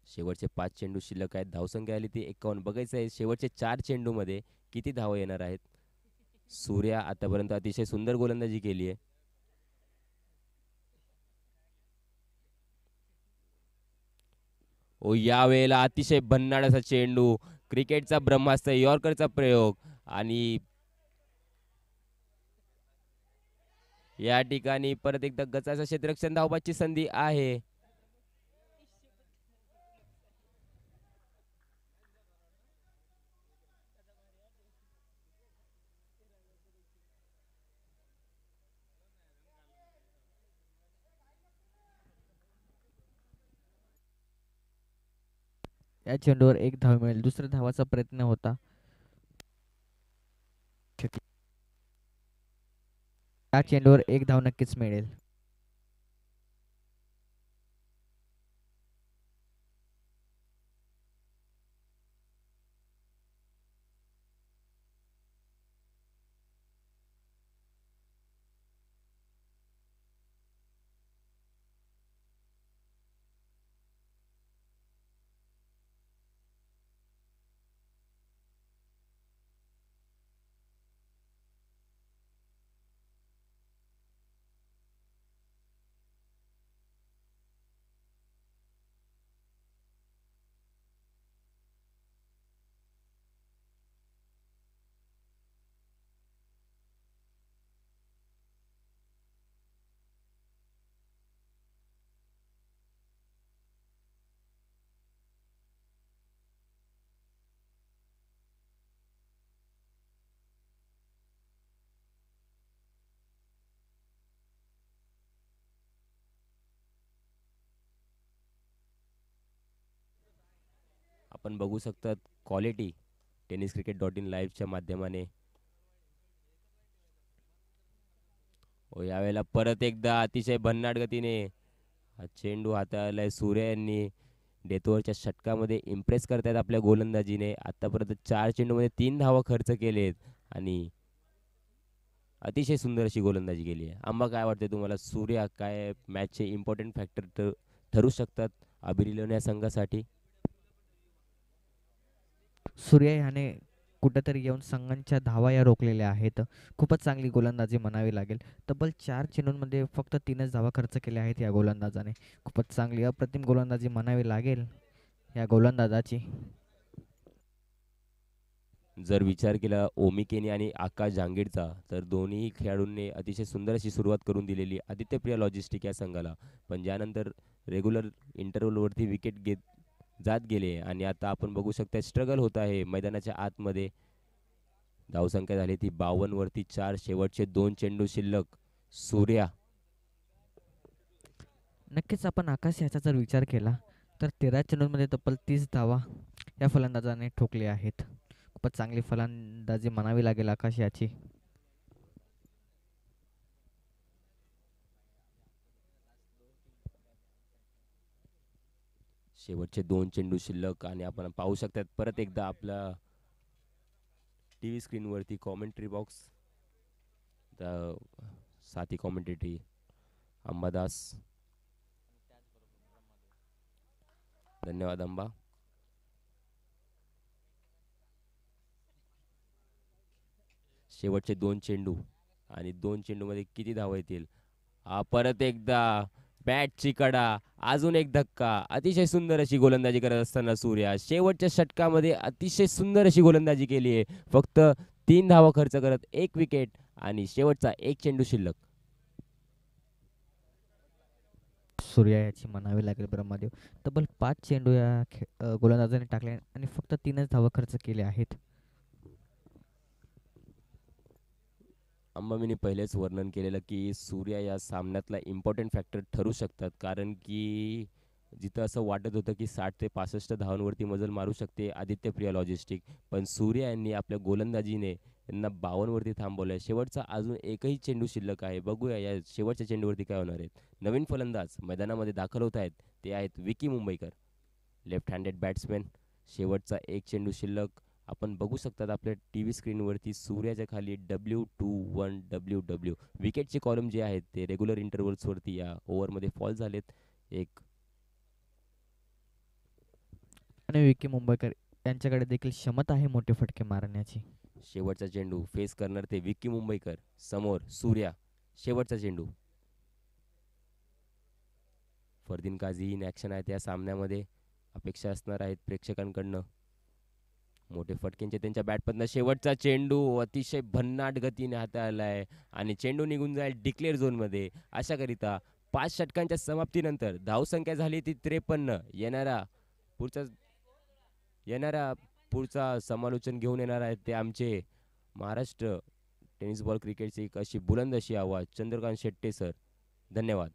शेवटचे 5 चेंडू शिल्लक आहेत. धावसंख्या आली ती 51. बघायचं आहे शेवटचे 4 चेंडूमध्ये किती धावा येणार आहेत. सूर्या आतापर्यंत अतिशय सुंदर गोलंदाजी केली आहे. ओ यावेळेला अतिशय भन्नाट असा चेंडू, क्रिकेटचा ब्रह्मास्त्र यॉर्करचा प्रयोग आणि या ठिकाणी परत एकदा गचाचं क्षेत्ररक्षण धावबाची संधी आहे. या चेंडूवर एक धाव मिळेल. दुसऱ्या धावाचा प्रयत्न होता. या चेंडूवर एक धाव नक्कीच मिळेल. आपण बघू शकतात क्वालिटी tenniscricket.in लाईव्हच्या माध्यमाने. यावेळेला परत एकदा अतिशय भन्नाट गतीने हा चेंडू हाताळलाय सूर्या यांनी. डेथ ओव्हरच्या षटकामध्ये इम्प्रेस करतायत आपल्या गोलंदाजीने. आतापर्यंत 4 चेंडूमध्ये 3 धावा खर्च केलेत आणि अतिशय सुंदर अशी गोलंदाजी केली आहे. आंबा काय वाटते तुम्हाला, सूर्या काय मॅचचे इम्पॉर्टंट फॅक्टर ठरू शकतात अबीर इलेव्हन या संघासाठी? सूर्या ह्याने कुठेतरी येऊन संघांच्या धावा या रोखलेल्या आहेत. खूपच चांगली गोलंदाजी म्हणावी लागेल. तब्बल 4 चेंडूंमध्ये फक्त 3च धावा खर्च केल्या आहेत या गोलंदाजाने. खूपच चांगली अप्रतिम गोलंदाजी म्हणावी लागेल या गोलंदाजाची. जर विचार केला ओमी केनी आणि आकाश जहांगीरचा, तर दोन्ही खेळाडूंनी अतिशय सुंदर अशी सुरुवात करून दिलेली आदित्य प्रिया लॉजिस्टिक या संघाला. पण ज्यानंतर रेग्युलर इंटरव्हलवरती विकेट घेत जात गेले आणि आता आपण बघू शकता स्ट्रगल होत आहे मैदानाच्या आतमध्ये. धावसंख्या झाली ती 52 वरती 4. शेवटचे 2 चेंडू शिल्लक. सूर्या नक्कीच आपण आकाश याचा जर विचार केला तर 13 चेंडूंमध्ये तब्बल 30 धावा या फलंदाजाने ठोकले आहेत. खूपच चांगली फलंदाजी म्हणावी लागेल आकाश याची. शेवटचे 2 चेंडू शिल्लक आणि आपण पाहू शकतात परत एकदा आपला टीव्ही स्क्रीनवरती कॉमेंट्री बॉक्स साथी कॉमेंटेटरी अंबादास. धन्यवाद अंबा. शेवटचे 2 चेंडू आणि 2 चेंडूमध्ये किती धावा येतील. परत एकदा बॅटची कडा, अजून एक धक्का. अतिशय सुंदर अशी गोलंदाजी करत असताना सूर्या शेवटच्या षटकामध्ये अतिशय सुंदर अशी गोलंदाजी केली आहे. फक्त 3 धावा खर्च करत 1 विकेट आणि शेवटचा 1 चेंडू शिल्लक. सूर्या याची म्हणावी लागेल ब्रह्मदेव. तब्बल 5 चेंडू या गोलंदाजाने टाकले आणि फक्त 3च धावा खर्च केल्या आहेत. अंबामीने पहिलेच वर्णन केलेलं की सूर्या या सामन्यातला इम्पॉर्टंट फॅक्टर ठरू शकतात, कारण की जिथं असं वाटत होतं की 60 ते 65 धावांवरती मजल मारू शकते आदित्य प्रिया लॉजिस्टिक, पण सूर्या यांनी आपल्या गोलंदाजीने यांना 52 वरती थांबवलंय. शेवटचा अजून एकही चेंडू शिल्लक आहे. बघूया या शेवटच्या चेंडूवरती काय होणार आहेत. नवीन फलंदाज मैदानामध्ये दाखल होत आहेत. ते आहेत विकी मुंबईकर, लेफ्ट हँडेड बॅट्समॅन. शेवटचा एक चेंडू शिल्लक. आपण बघू शकतात आपल्या टी व्ही स्क्रीनवरती सूर्याच्या खाली W21 WW विकेटचे कॉलम जे आहेत ते रेग्युलर इंटरव्हल्सवरती या ओव्हरमध्ये फॉल झालेत. एक आणि विकी मुंबईकर यांच्याकडे देखील क्षमता आहे मोठे फटके मारण्याची. शेवटचा चेंडू फेस करणार ते विक्की मुंबईकर. समोर सूर्या. शेवटचा चेंडू. फरदीन काझी इन ॲक्शन आहे त्या सामन्यामध्ये. अपेक्षा असणार आहेत प्रेक्षकांकडनं मोठे फटकेंचे त्यांच्या बॅटमधनं. शेवटचा चेंडू अतिशय भन्नाट गतीने हाताळला आहे आणि चेंडू निघून जाईल डिक्लेअर झोनमध्ये. अशाकरिता 5 षटकांच्या समाप्तीनंतर धावसंख्या झाली ती 53. पुढचा येणारा पुढचा समालोचन घेऊन येणार आहेत ते आमचे महाराष्ट्र टेनिस बॉल क्रिकेटची एक अशी बुलंद अशी आवाज चंद्रकांत शेट्टे सर. धन्यवाद.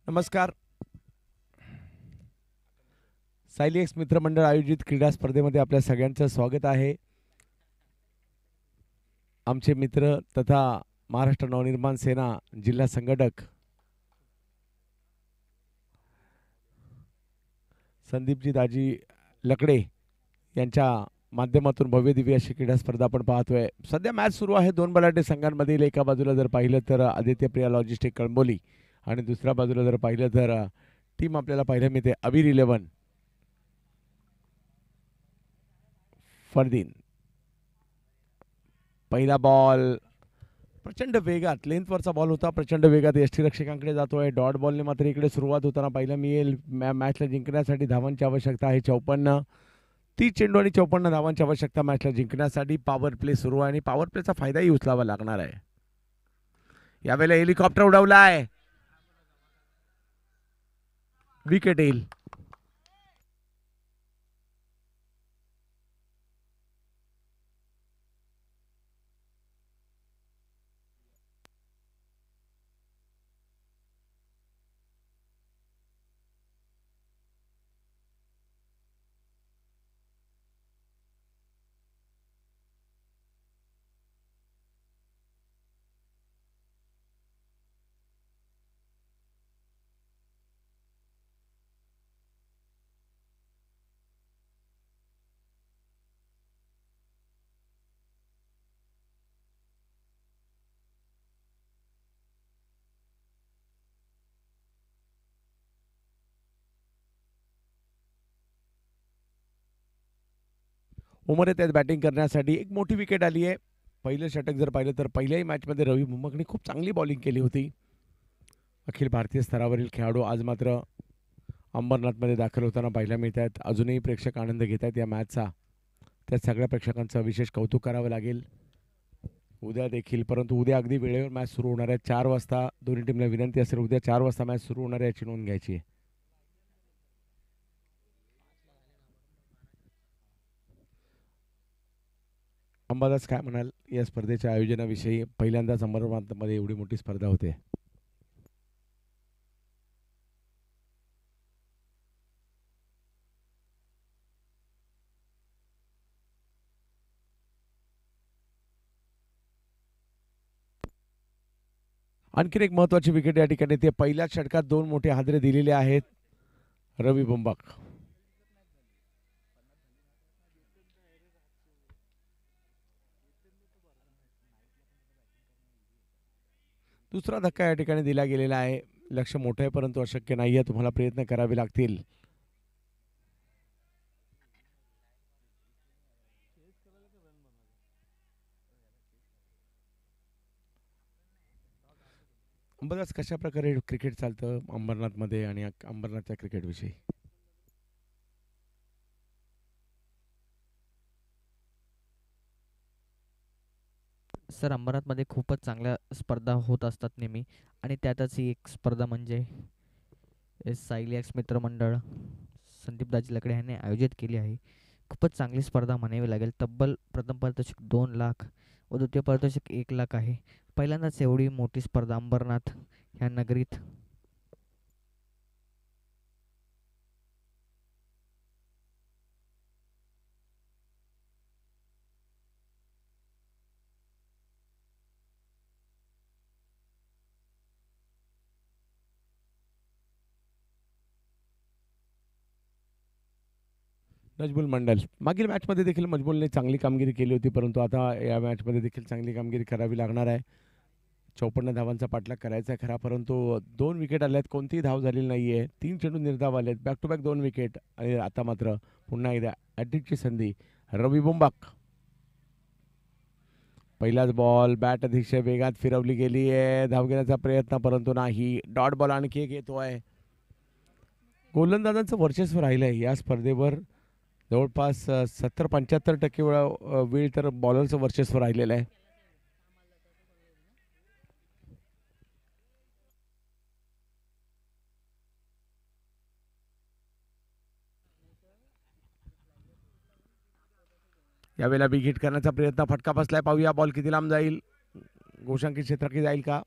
नमस्कार. सायली एक्स मित्रमंडळ आयोजित क्रीडा स्पर्धेमध्ये आपल्या सगळ्यांचं स्वागत आहे. आमचे मित्र तथा महाराष्ट्र नवनिर्माण सेना जिल्हा संघटक संदीपजी दाजी लकडे यांच्या माध्यमातून भव्य दिव्य अशी क्रीडा स्पर्धा आपण पाहतोय. सध्या मॅच सुरू आहे दोन बलाढ्य संघांमधील. एका बाजूला जर पाहिलं तर आदित्य प्रिया लॉजिस्टिक कळंबोली आणि दुसऱ्या बाजूला जर पाहिलं तर टीम आपल्याला पाहायला मिळते अबीर 11 फरदीन. पहिला बॉल प्रचंड वेगात लेंथवरचा बॉल होता. प्रचंड वेगात यष्टीरक्षकांकडे जातोय. डॉट बॉलने मात्र इकडे सुरुवात होताना पाहायला मिळेल. मॅचला जिंकण्यासाठी धावांची आवश्यकता आहे 54. 30 चेंडू आणि 54 धावांची आवश्यकता मॅचला जिंकण्यासाठी. पॉवर प्ले सुरू आहे आणि पॉवर प्लेचा फायदाही उचलावा लागणार आहे. यावेळेला हेलिकॉप्टर उडवला आहे. विकेट येईल. उमर त्यात बॅटिंग करण्यासाठी. एक मोठी विकेट आली आहे. पहिलं षटक जर पाहिलं तर पहिल्याही मॅचमध्ये रवी मुंबकने खूप चांगली बॉलिंग केली होती. अखिल भारतीय स्तरावरील खेळाडू आज मात्र अंबरनाथमध्ये दाखल होताना पाहायला मिळत आहेत. अजूनही प्रेक्षक आनंद घेत आहेत या मॅचचा. त्या सगळ्या प्रेक्षकांचं विशेष कौतुक करावं लागेल उद्या देखील. परंतु उद्या अगदी वेळेवर मॅच सुरू होणार आहे. 4 वाजता दोन्ही टीमला विनंती असेल उद्या 4 वाजता मॅच सुरू होणार आहे याची नोंद घ्यायची आहे. अंबादास काय म्हणाल या स्पर्धेच्या आयोजनाविषयी? पहिल्यांदाच अंबरनाथमध्ये एवढी मोठी स्पर्धा होते. आणखीन एक महत्वाची विकेट या ठिकाणी. ते पहिल्याच षटकात 2 मोठे हादरे दिलेले आहेत रवी बुंबक. दुसरा धक्का या ठिकाणी दिला गेलेला आहे. लक्ष मोठं आहे परंतु अशक्य नाही आहे. तुम्हाला प्रयत्न करावे लागतील. अंबादास कशा प्रकारे क्रिकेट चालतं अंबरनाथमध्ये आणि अंबरनाथच्या क्रिकेटविषयी? सर अंबरनाथमध्ये खूपच चांगल्या स्पर्धा होत असतात नेहमी आणि त्यातच ही एक स्पर्धा म्हणजे सायली एक्स मित्रमंडळ संदीप दाजी लकडे यांनी आयोजित केली आहे. खूपच चांगली स्पर्धा म्हणावी लागेल. तब्बल प्रथम पारितोषिक 2 लाख व द्वितीय पारितोषिक 1 लाख आहे. पहिल्यांदाच एवढी मोठी स्पर्धा अंबरनाथ ह्या नगरीत नजमुल मंडल मागील मॅचमध्ये देखील मजमूलने चांगली कामगिरी केली होती परंतु आता या मॅचमध्ये देखील चांगली कामगिरी करावी लागणार आहे. 54 धावांचा पाठलाग करायचा आहे खरा परंतु 2 विकेट आल्यात. कोणतीही धाव झालेली नाही आहे. 3 चेंडू निर्धाव आलेत. बॅक टू बॅक 2 विकेट आणि आता मात्र पुन्हा एकदा ॲटिकची संधी रवी बुंबक. पहिलाच बॉल बॅट अतिशय वेगात फिरवली गेली आहे. धाव घेण्याचा प्रयत्न परंतु नाही. डॉट बॉल आणखी एक येतोय. गोलंदाजांचं वर्चस्व राहिलंय या स्पर्धेवर. जवळपास 70-75% वेळ तर बॉलरचं वर्चस्व राहिलेलं आहे. यावेळेला बिग हिट करण्याचा प्रयत्न. फटका बसलाय. पाहूया बॉल किती लांब जाईल. गोशांकित क्षेत्राकडे जाईल का?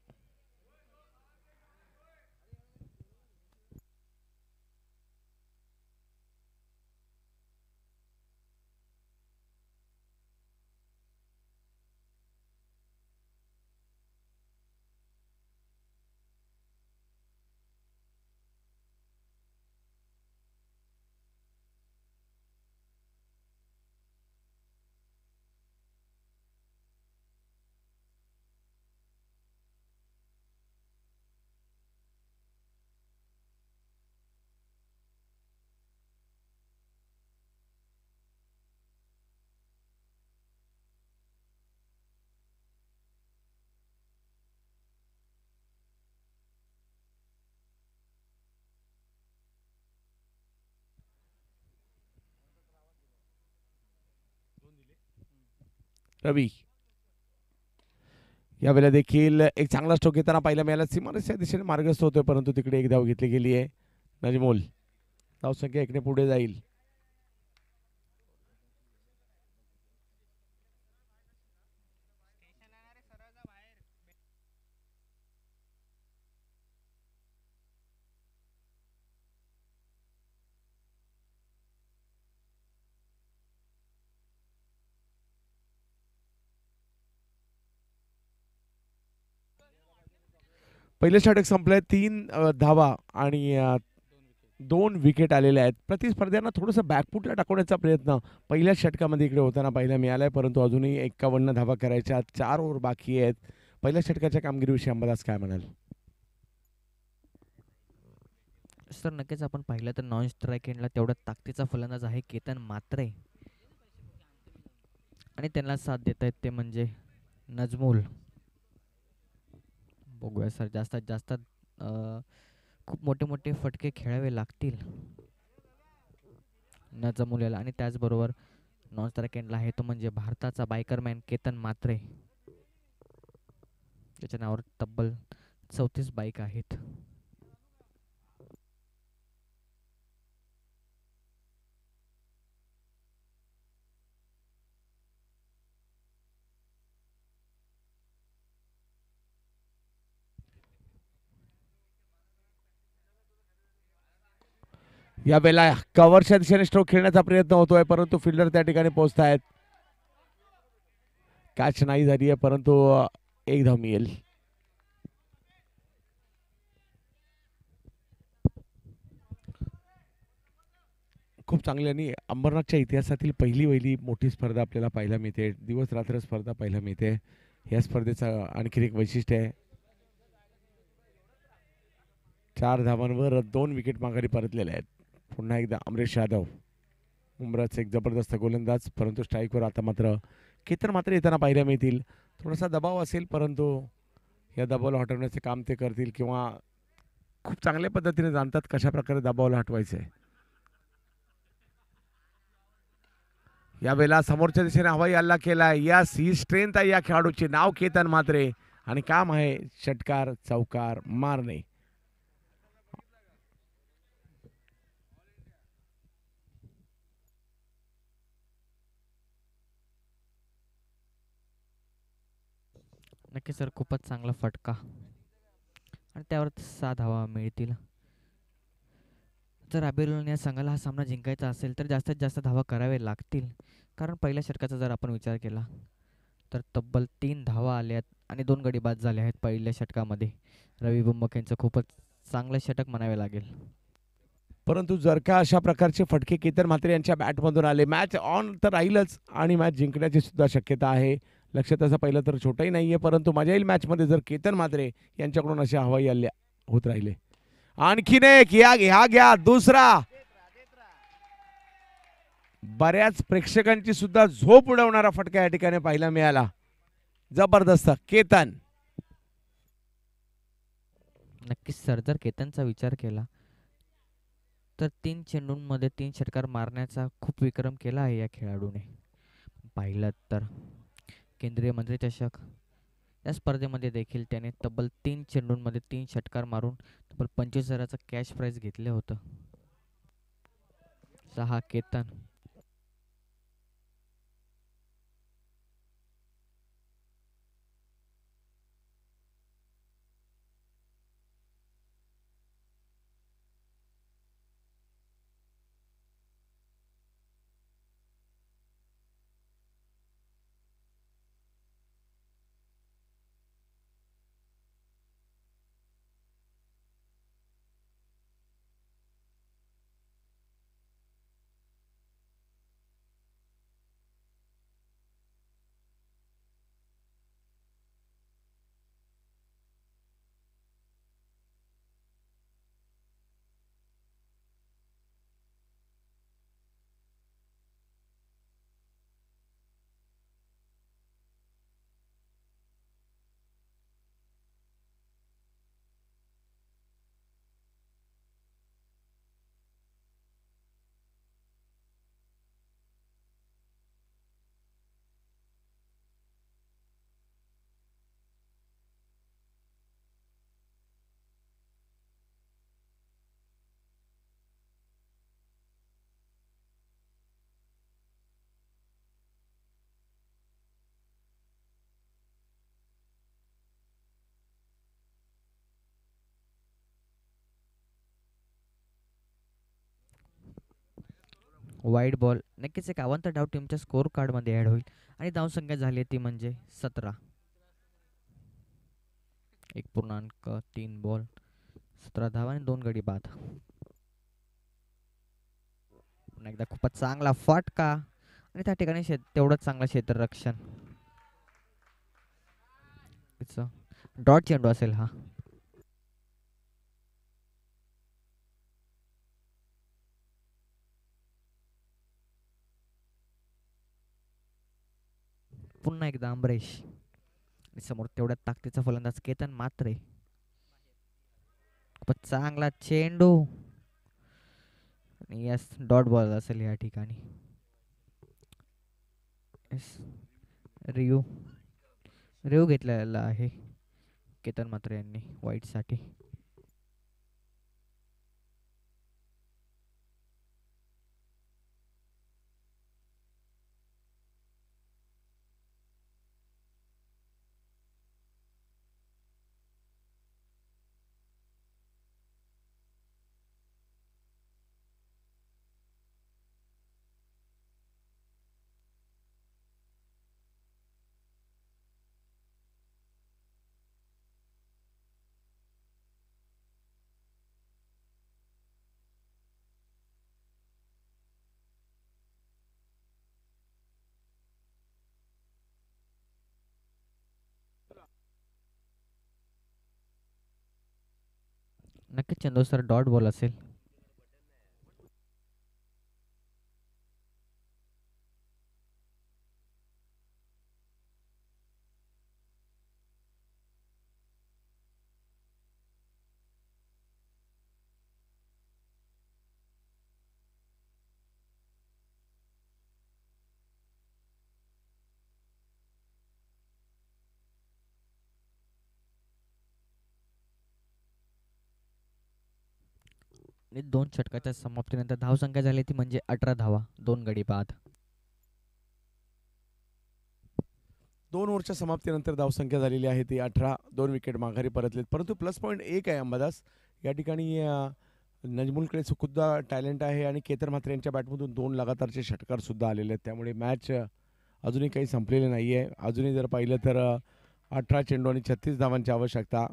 रवी यावेळेला देखील एक चांगला स्ट्रोक येताना पाहायला मिळाला. सीमारेषच्या दिशेने मार्गस्थ होतोय परंतु तिकडे एक धाव घेतली गेली आहे. नजमोल धावसंख्या 1 ने पुढे जाईल. पहिले षटक संपलंय. 3 धावा आणि 2 विकेट आलेल्या आहेत. प्रतिस्पर्ध्यांना थोडंसं बॅकफुटला टाकवण्याचा प्रयत्न पहिल्या षटकामध्ये इकडे होताना पाहायला मिळालाय परंतु अजूनही 51 धावा करायच्या. 4 ओव्हर बाकी आहेत. पहिल्या षटकाच्या कामगिरीविषयी अंबादास काय म्हणाल? सर नक्कीच आपण पाहिलं तर नॉन स्ट्राईक एंडला तेवढा ताकदीचा फलंदाज आहे केतन मात्रे आणि त्यांना साथ देत आहेत ते म्हणजे नजमुल. बघूया सर जास्तीत जास्त खूप मोठे मोठे फटके खेळावे लागतील नजमुल याला आणि त्याचबरोबर नॉन स्ट्राईक एंडला आहे तो म्हणजे भारताचा बायकरमॅन केतन मात्रे. त्याच्या नावावर तब्बल 34 बाईक आहेत. यावेळेला कव्हरच्या दिशेने स्ट्रोक खेळण्याचा प्रयत्न होतोय परंतु फिल्डर त्या ठिकाणी पोहोचतायत. कॅच नाही झाली आहे परंतु एक धाव मिळेल. खूप चांगली आणि अंबरनाथच्या इतिहासातील पहिली मोठी स्पर्धा आपल्याला पाहायला मिळते. दिवस रात्र स्पर्धा पाहायला मिळते. या स्पर्धेचं आणखी एक वैशिष्ट्य आहे. 4 धावांवर 2 विकेट माघारी परतलेले आहेत. पुन्हा एकदा अमरीश यादव उमराच एक जबरदस्त गोलंदाज परंतु स्ट्राईकवर आता मात्र केतन मात्र येताना पाहायला मिळतील. थोडासा दबाव असेल परंतु या दबावाला हटवण्याचे काम ते करतील किंवा खूप चांगल्या पद्धतीने जाणतात कशा प्रकारे दबावाला हटवायचं आहे. यावेळेला समोरच्या दिशेने हवाई हल्ला केलाय. यस ही स्ट्रेंथ आहे या खेळाडूची. नाव केतन मात्रे आणि काम आहे षटकार चौकार मारणे. नक्की सर खूपच चांगला फटका आणि त्यावर 6 धावा मिळतील. जर अबेरुलन या संघाला हा सामना जिंकायचा असेल तर जास्तीत जास्त धावा करावे लागतील कारण पहिल्या षटकाचा जर आपण विचार केला तर तब्बल 3 धावा आल्यात आणि 2 गडी बाद झाले आहेत पहिल्या षटकामध्ये. रवी बुम्बक यांचं खूपच चांगलं षटक म्हणावे लागेल. परंतु जर का अशा प्रकारचे फटके केतन म्हात्रे यांच्या बॅटमधून आले मॅच ऑन तर राहीलच आणि मॅच जिंकण्याची सुद्धा शक्यता आहे. लक्ष तसं पाहिलं तर छोटंही नाहीये परंतु मजा येईल मॅचमध्ये जर केतन म्हात्रे यांच्याकडून असे हवाई हल्ले होत राहिले. आणखीन एक ह्या घ्या दुसरा. बऱ्याच प्रेक्षकांची सुद्धा झोप उडवणारा फटका या ठिकाणी पाहायला मिळाला. जबरदस्त केतन. नक्कीच सर जर केतनचा विचार केला तर 3 चेंडूंमध्ये 3 षटकार मारण्याचा खूप विक्रम केला आहे या खेळाडूने. पाहिलं तर केंद्रीय मंत्रिचषक या स्पर्धेमध्ये देखील त्याने तब्बल 3 चेंडूंमध्ये 3 षटकार मारून तब्बल 25,000चं कॅश प्राइज घेतलं होतं. 6 केतन. वाईट बॉल. नक्कीच एक अवांतर डाव टीमच्या स्कोअर कार्डमध्ये ॲड होईल आणि धावसंख्या झाली ती म्हणजे 17. 1.3 बॉल 17 धावा आणि 2 गडी बाद. पुन्हा एकदा खूपच चांगला फटका आणि त्या ठिकाणी तेवढंच चांगलं क्षेत्ररक्षण. डॉट चेंडू असेल हा. पुन्हा एकदा अमरेश आणि समोर तेवढ्या ताकदीचा फलंदाज केतन मात्रे. खूपच चांगला चेंडू आणि यस डॉट बॉल असेल या ठिकाणी. रिव्यू रिव्यू घेतलेला आहे केतन मात्रे यांनी वाईटसाठी. नक्कीच चंदू सर डॉट बॉल असेल. आणि 2 षटकाच्या समाप्तीनंतर धावसंख्या झाली ती म्हणजे 18 धावा 2 गडी बाद. 2 ओव्हरच्या समाप्तीनंतर धावसंख्या झालेली आहे ती 18. 2 विकेट माघारी परतलेत. परंतु प्लस पॉईंट एक आहे अंबादास या ठिकाणी. नजमुलकडे सुद्धा टॅलेंट आहे आणि केतन म्हात्रे यांच्या बॅटमधून 2 लगातारचे षटकार सुद्धा आलेले आहेत. त्यामुळे मॅच अजूनही काही संपलेली नाही आहे. अजूनही जर पाहिलं तर 18 चेंडू आणि 36 धावांची आवश्यकता.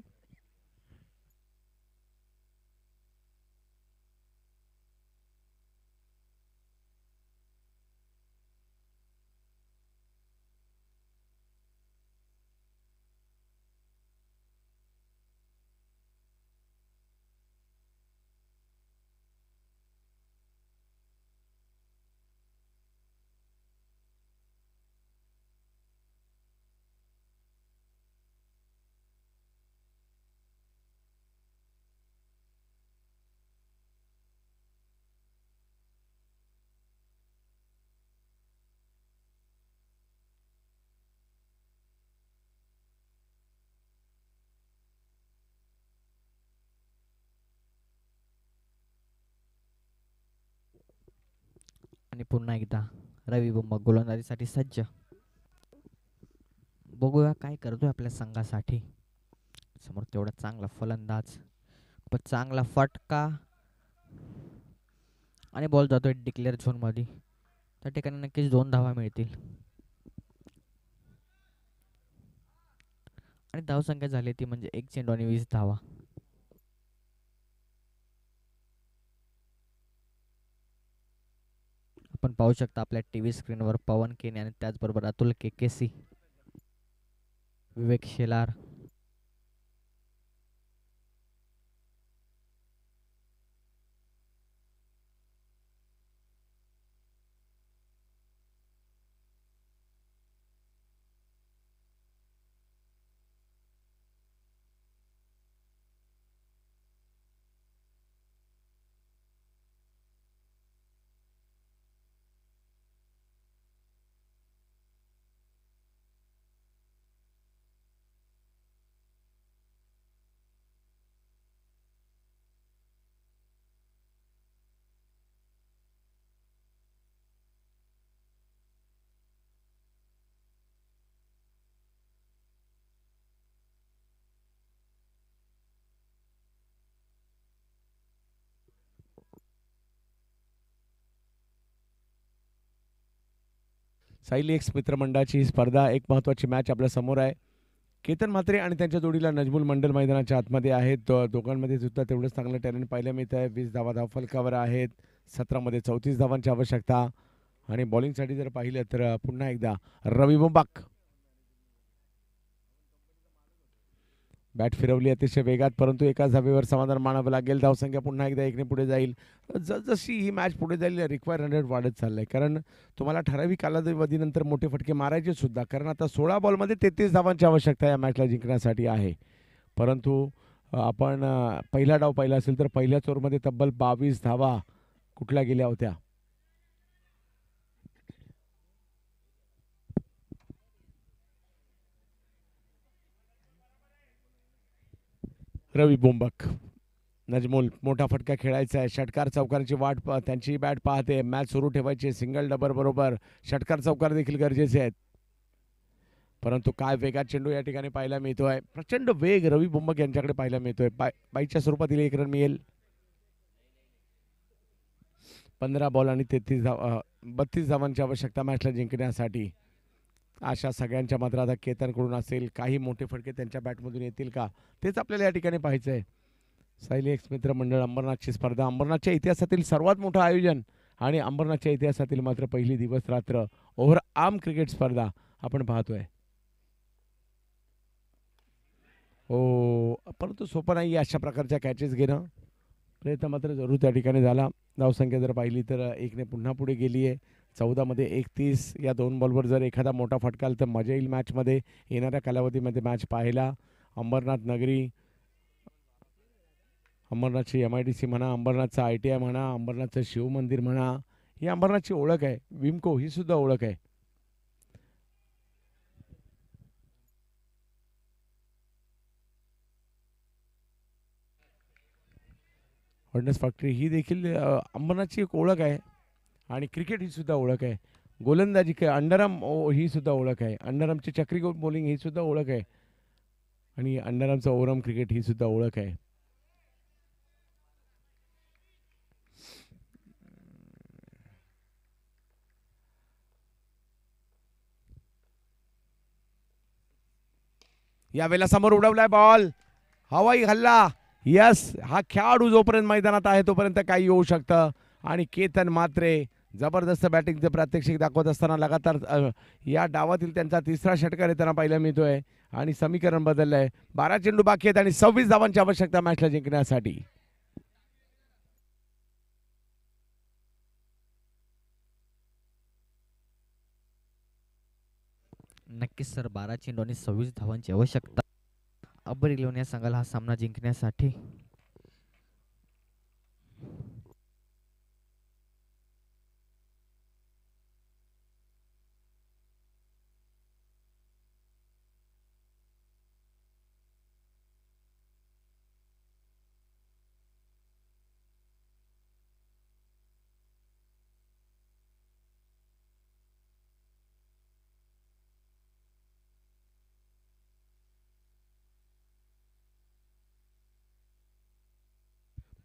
आणि पुन्हा एकदा रवी बुम्बा गोलंदाजीसाठी सज्ज. बघूया काय करतोय आपल्या संघासाठी. समोर तेवढा चांगला फलंदाज. पण चांगला फटका आणि बॉल जातोय डिक्लेअर झोन मध्ये. त्या ठिकाणी नक्कीच 2 धावा मिळतील आणि धावसंख्या झाली ती म्हणजे 1 चेंडू आणि 20 धावा. आपण पाहू शकता आपल्या टीव्ही स्क्रीनवर पवन केने आणि त्याचबरोबर अतुल केकेसी, विवेक शेलार, सायली एक्स मित्रमंडळाची ही स्पर्धा एक महत्त्वाची मॅच आपल्या समोर आहे. केतन म्हात्रे आणि त्यांच्या जोडीला नजमुल मंडल मैदानाच्या आतमध्ये आहेत. दोघांमध्ये सुद्धा तेवढंच चांगलं टॅलेंट पाहायला मिळतं आहे. 20 धावा धावफलकावर आहेत. 17मध्ये 34 धावांची आवश्यकता. आणि बॉलिंगसाठी जर पाहिलं तर पुन्हा एकदा रवी बुंबाक. बॅट फिरवली अतिशय वेगात, परंतु एकाच धावेवर समाधान मानावं लागेल. धावसंख्या पुन्हा एकदा 1ने पुढे जाईल. जसजशी ही मॅच पुढे जाईल रिक्वायर रन रेट वाढत चाललं आहे, कारण तुम्हाला ठराविक कालावधीनंतर मोठे फटके मारायचे सुद्धा, कारण आता 16 बॉलमध्ये 33 धावांची आवश्यकता या मॅचला जिंकण्यासाठी आहे. परंतु आपण पहिला डाव पाहिला असेल तर पहिल्याच ओव्हरमध्ये तब्बल 22 धावा कुठल्या गेल्या होत्या. रवी बुंबक. नजमुल मोठा फटका खेळायचा आहे. षटकार चौकाराची वाट त्यांची बॅट पाहते. मॅच सुरू ठेवायची. सिंगल डबर बरोबर षटकार चौकार देखील गरजेचे आहेत. परंतु काय वेगात चेंडू या ठिकाणी पाहायला मिळतोय. प्रचंड वेग रवी बुंबक यांच्याकडे पाहायला मिळतोय. बाईच्या स्वरूपातील 1 रन मिळेल. 15 बॉल आणि 32 धावांची आवश्यकता मॅचला जिंकण्यासाठी. अशा सगळ्यांच्या मात्र आता केतनकडून असेल, काही मोठे फटके त्यांच्या बॅटमधून येतील का, तेच आपल्याला या ठिकाणी पाहायचं आहे. सायली एक्स मित्र मंडळ अंबरनाथची स्पर्धा, अंबरनाथच्या इतिहासातील सर्वात मोठं आयोजन आणि अंबरनाथच्या इतिहासातील मात्र पहिली दिवस रात्र ओव्हर आर्म क्रिकेट स्पर्धा आपण पाहतोय. हो, परंतु सोपं नाही अशा प्रकारच्या कॅचेस घेणं. प्रयत्न मात्र जरूर त्या ठिकाणी झाला. धावसंख्या जर पाहिली तर 1ने पुन्हा पुढे गेली आहे. 14मध्ये 31. या 2 बॉलवर जर एखादा मोठा फटका आला तर मजा येईल मॅचमध्ये. येणाऱ्या कालावधीमध्ये मॅच पाहायला. अंबरनाथ नगरी, अंबरनाथची MIDC म्हणा, अंबरनाथचं ITI म्हणा, अंबरनाथचं शिव मंदिर म्हणा, ही अंबरनाथची ओळख आहे. विमको ही सुद्धा ओळख आहे. फडणस फॅक्टरी ही देखील अंबरनाथची एक ओळख आहे. आणि क्रिकेट ही सुद्धा ओळख आहे. गोलंदाजी काय अंडरआर्म ही सुद्धा ओळख आहे. अंडरआर्मची चक्री बॉलिंग ही सुद्धा ओळख आहे. आणि अंडरआर्मचं ओव्हरआर्म क्रिकेट ही सुद्धा ओळख आहे. यावेळेला समोर उडवलाय बॉल, हवाई हल्ला. यस, हा खेळाडू जोपर्यंत मैदानात आहे तोपर्यंत काही येऊ शकतं. आणि केतन म्हात्रे जबरदस्त बॅटिंगचं प्रात्यक्षिक दाखवत असताना लगातार या डावातील त्यांचा 3रा षटकार येताना पाहायला मिळतोय. आणि समीकरण बदललंय. 12 चेंडू बाकी आहेत आणि 26 धावांची आवश्यकता मॅचला जिंकण्यासाठी. नक्कीच सर, 12 चेंडू आणि 26 धावांची आवश्यकता अबर इलेव्हन या संघाला हा सामना जिंकण्यासाठी.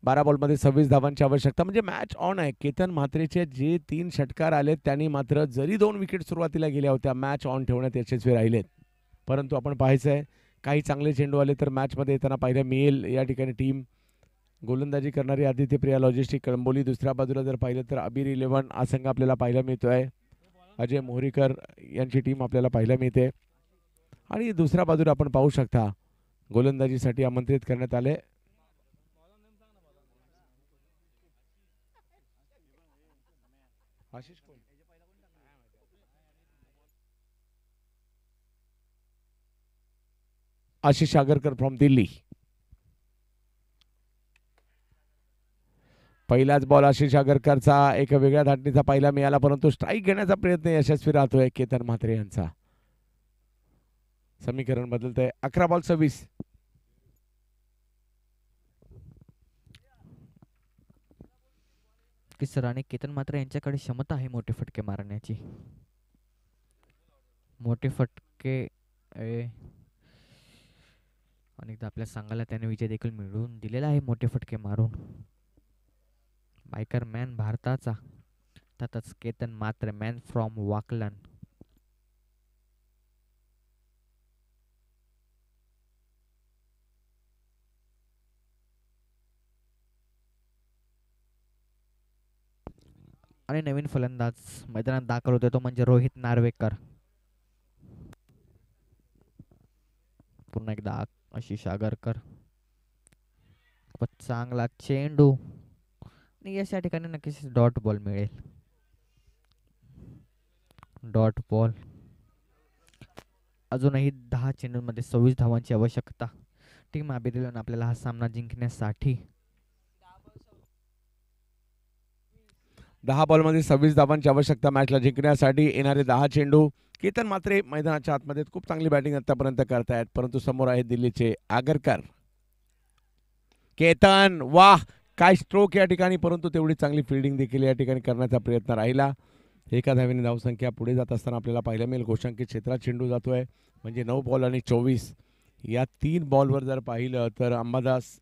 बारा बॉलमध्ये 26 धावांची आवश्यकता, म्हणजे मॅच ऑन आहे. केतन म्हात्रेचे जे 3 षटकार आले त्यांनी मात्र जरी 2 विकेट सुरुवातीला गेल्या होत्या मॅच ऑन ठेवण्यात यशस्वी राहिलेत. परंतु आपण पाहायचं आहे काही चांगले चेंडू आले तर मॅचमध्ये येताना पाहायला मिळेल. या ठिकाणी टीम गोलंदाजी करणारी आदित्य प्रिया लॉजिस्टिक कळंबोली, दुसऱ्या बाजूला जर पाहिलं तर अबीर इलेव्हन हा संघ आपल्याला पाहायला मिळतोय. अजय मोहरीकर यांची टीम आपल्याला पाहायला मिळते. आणि दुसऱ्या बाजूला आपण पाहू शकता गोलंदाजीसाठी आमंत्रित करण्यात आले आशिष आगरकर फ्रॉम दिल्ली. पहिलाच बॉल आशिष आगरकरचा एक वेगळ्या धाटणीचा पाहिला मिळाला, परंतु स्ट्राईक घेण्याचा प्रयत्न यशस्वी राहतोय केतन म्हात्रे यांचा. समीकरण बदलतंय. 11 बॉल 26. सर आणि केतन म्हात्रे यांच्याकडे क्षमता आहे मोठे फटके मारण्याची. मोठे फटके अनेकदा आपल्या संघाला त्याने विजय देखील मिळवून दिलेला आहे मोठे फटके मारून. बायकर मॅन भारताचा, त्यातच केतन म्हात्रे मॅन फ्रॉम वाकलन. आणि नवीन फलंदाज मैदानात दाखल होते तो म्हणजे रोहित नार्वेकर. पुन्हा एकदा आशिष आगरकर. खूपच चांगला चेंडू आणि यश या ठिकाणी नक्कीच डॉट बॉल मिळेल. Dot ball. अजूनही 10 चेंडूंमध्ये 26 धावांची आवश्यकता. टीम आबिरलन आपल्याला हा सामना जिंकण्यासाठी 10 बॉलमध्ये 26 धावांची आवश्यकता मॅचला जिंकण्यासाठी. येणारे 10 चेंडू. केतन मात्रे मैदानाच्या आतमध्ये खूप चांगली बॅटिंग आतापर्यंत करतायत, परंतु समोर आहेत दिल्लीचे आगरकर. केतन, वाह काय स्ट्रोक या ठिकाणी, परंतु तेवढी चांगली फिल्डिंग देखील या ठिकाणी करण्याचा प्रयत्न राहिला. एका धावेने धावसंख्या पुढे जात असताना आपल्याला पाहायला मिळेल गोशांकित क्षेत्रात चेंडू जातोय, म्हणजे 9 बॉल आणि 24. या 3 बॉलवर जर पाहिलं तर अंबादास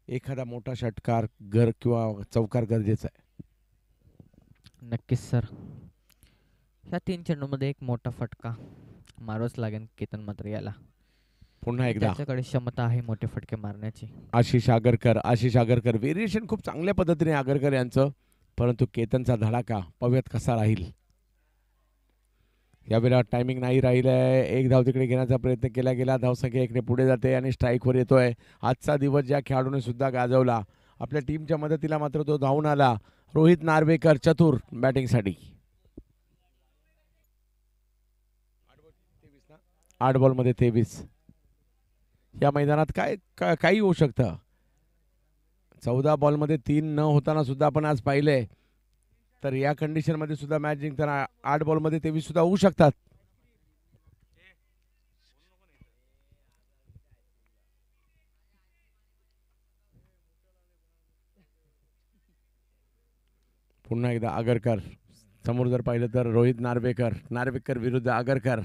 एखादा मोठा षटकार किंवा चौकार गरजेचा आहे. नक्कीच सर. ह्या 3 चेंडूमध्ये एक मोठा फटका मारावाच लागेल केतन मात्र याला. पुन्हा एकदा त्याच्याकडे क्षमता आहे मोठे फटके मारण्याची. आशिष आगरकर व्हेरिएशन खूप चांगल्या पद्धतीने आगरकर यांचं, परंतु केतनचा धडाका पाहूयात कसा राहील. यावेळेला टायमिंग नाही राहिलंय. एक धाव तिकडे घेण्याचा प्रयत्न केला गेला. धावसंख्या 1 ने पुढे जाते आणि स्ट्राईकवर येतोय. आजचा दिवस ज्या खेळाडूने सुद्धा गाजवला, आपल्या टीमच्या मदतीला मात्र तो धावून आला. रोहित नार्वेकर चतुर बॅटिंगसाठी. 8 बॉलमध्ये 23. या मैदानात काही होऊ शकतं. 14 बॉलमध्ये 3 न होताना सुद्धा आपण आज पाहिलंय, तर या कंडिशनमध्ये सुद्धा मॅच जिंकताना 8 बॉलमध्ये 23 सुद्धा होऊ शकतात. पुन्हा एकदा आगरकर. समोर जर पाहिलं तर रोहित नार्वेकर विरुद्ध आगरकर.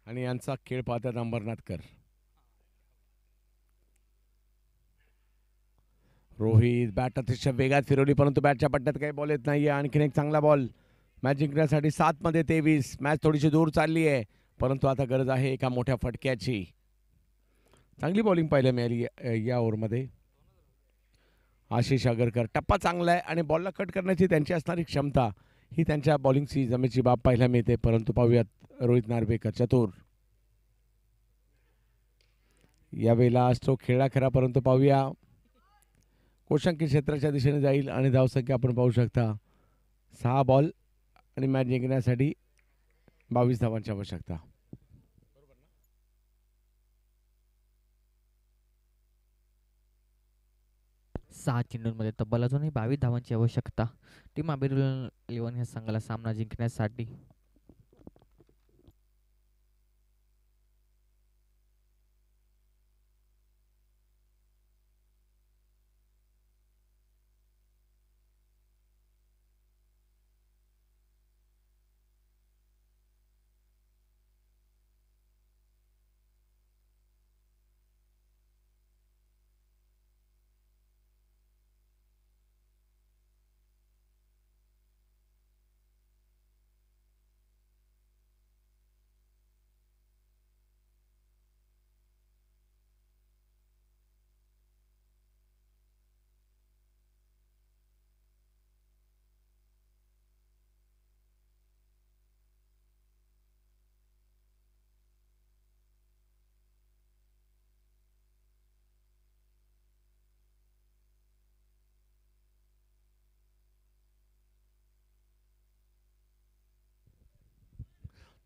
आणि यांचा खेळ पाहतात अंबरनाथकर. रोहित बॅट अतिशय वेगात फिरवली, परंतु बॅटच्या पट्ट्यात काही बॉल येत नाहीये. आणखीन एक चांगला बॉल मॅच जिंकण्यासाठी. 7 मध्ये 23. मॅच थोडीशी दूर चालली आहे, परंतु आता गरज आहे एका मोठ्या फटक्याची. चांगली बॉलिंग पाहायला मिळाली या ओव्हरमध्ये. आशिष आगरकर टप्पा चांगला आहे आणि बॉलला कट करण्याची त्यांची असणारी क्षमता ही त्यांच्या बॉलिंगची जमेची बाब पाहायला मिळते, परंतु पाहूयात रोहित नार्वेकर चतुर. यावेळेला स्ट्रोक खेळला खरा, परंतु पाहूया कोशांकित क्षेत्राच्या दिशेने जाईल आणि धावसंख्या आपण पाहू शकता 6 बॉल आणि मॅच जिंकण्यासाठी 22 धावांची आवश्यकता. 6 चेंडूंमध्ये तब्बल अजूनही 22 धावांची आवश्यकता टीम आबिरुल 11 या संघाला सामना जिंकण्यासाठी.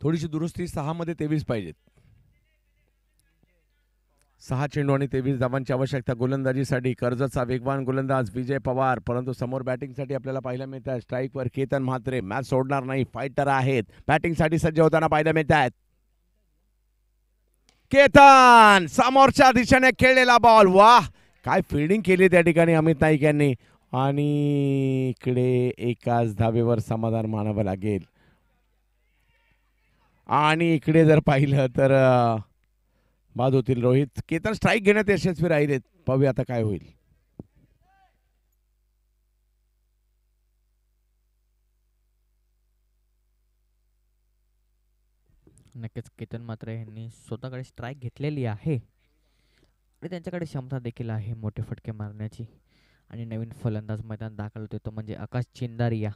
थोडीशी दुरुस्ती. 6 मध्ये 23 पाहिजेत. 6 चेंडू आणि 23 धावांची आवश्यकता गोलंदाजीसाठी. कर्जतचा वेगवान गोलंदाज विजय पवार, परंतु समोर बॅटिंगसाठी आपल्याला पाहायला मिळत आहे स्ट्राईकवर केतन म्हात्रे. मॅच सोडणार नाही, फायटर आहेत, बॅटिंगसाठी सज्ज होताना पाहायला मिळत आहेत. केतन समोरच्या दिशेने खेळलेला बॉल. वाह काय फिल्डिंग केली त्या ठिकाणी अमित नाईक यांनी. आणि इकडे एकाच धावेवर समाधान मानावं लागेल. आणि इकडे जर पाहिलं तर बाद होतील रोहित. केतन स्ट्राईक घेण्यात यशस्वी राहिलेत. पाहूया आता काय होईल. नक्कीच केतन मात्र यांनी स्वतःकडे स्ट्राईक घेतलेली आहे आणि त्यांच्याकडे क्षमता देखील आहे मोठे फटके मारण्याची. आणि नवीन फलंदाज मैदान दाखल होते तो म्हणजे आकाश चिंदारिया.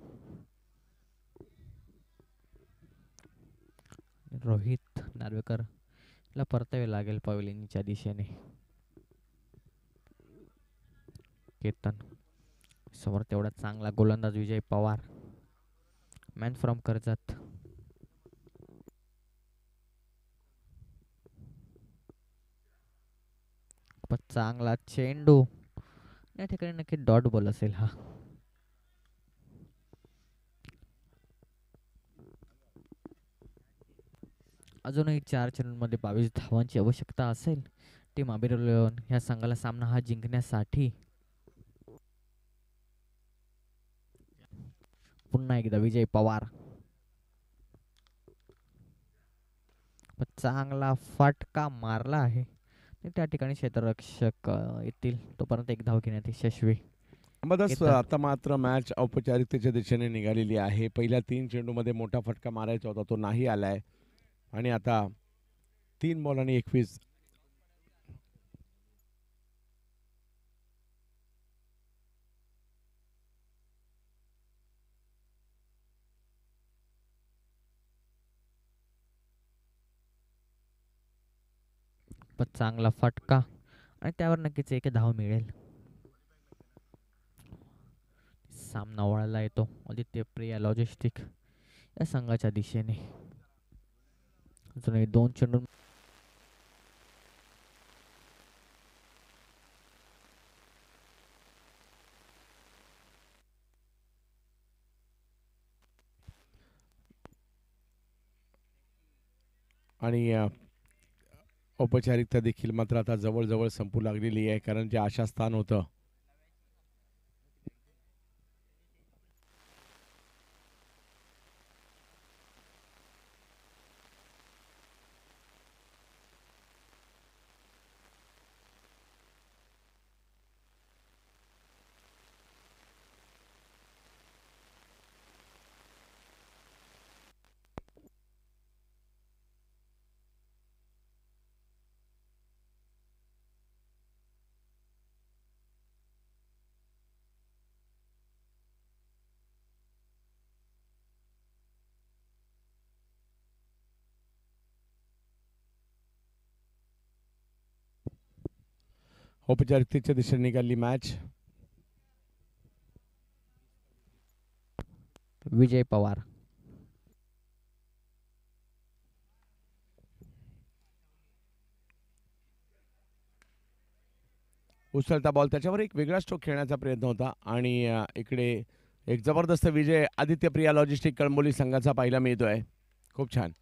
रोहित नार्वेकर ला परतावे लागेल पवेलिनच्या दिशेने. केतन समोर तेवढा चांगला गोलंदाज विजय पवार, मॅन फ्रॉम कर्जत. खूपच चांगला चेंडू. या ठिकाणी नक्की डॉट बॉल असेल हा. अजूनही 4 चेंडूंमध्ये 22 धावांची आवश्यकता असेल टीम अबिरलोन ह्या संघाला सामना हा जिंकण्यासाठी. पुन्हा एकदा विजय पवार. चांगला फटका मारला आहे. त्या ठिकाणी क्षेत्ररक्षक येतील तोपर्यंत एक धाव घेण्यात यशस्वी. बस केतन. आता मात्र मॅच औपचारिकतेच्या दिशेने निघालेली आहे. पहिल्या 3 चेंडूमध्ये मोठा फटका मारायचा होता, तो नाही आलाय. आणि आता 3 बॉल आणि 21. चांगला फटका आणि त्यावर नक्कीच एक धाव मिळेल. सामना वळाला येतो आदित्य प्रिया लॉजिस्टिक या संघाच्या दिशेने. अजूनही 2 चेंडू. आणि औपचारिकता देखील मात्र आता जवळजवळ संपू लागलेली आहे, कारण जे आशास्थान होतं औपचारिकतेच्या दिशेने निघाली मॅच. विजय पवार. उचलता बॉल, त्याच्यावर एक वेगळा स्ट्रोक खेळण्याचा प्रयत्न होता. आणि इकडे एक जबरदस्त विजय आदित्य प्रिया लॉजिस्टिक कळंबोली संघाचा पाहायला मिळतोय. खूप छान.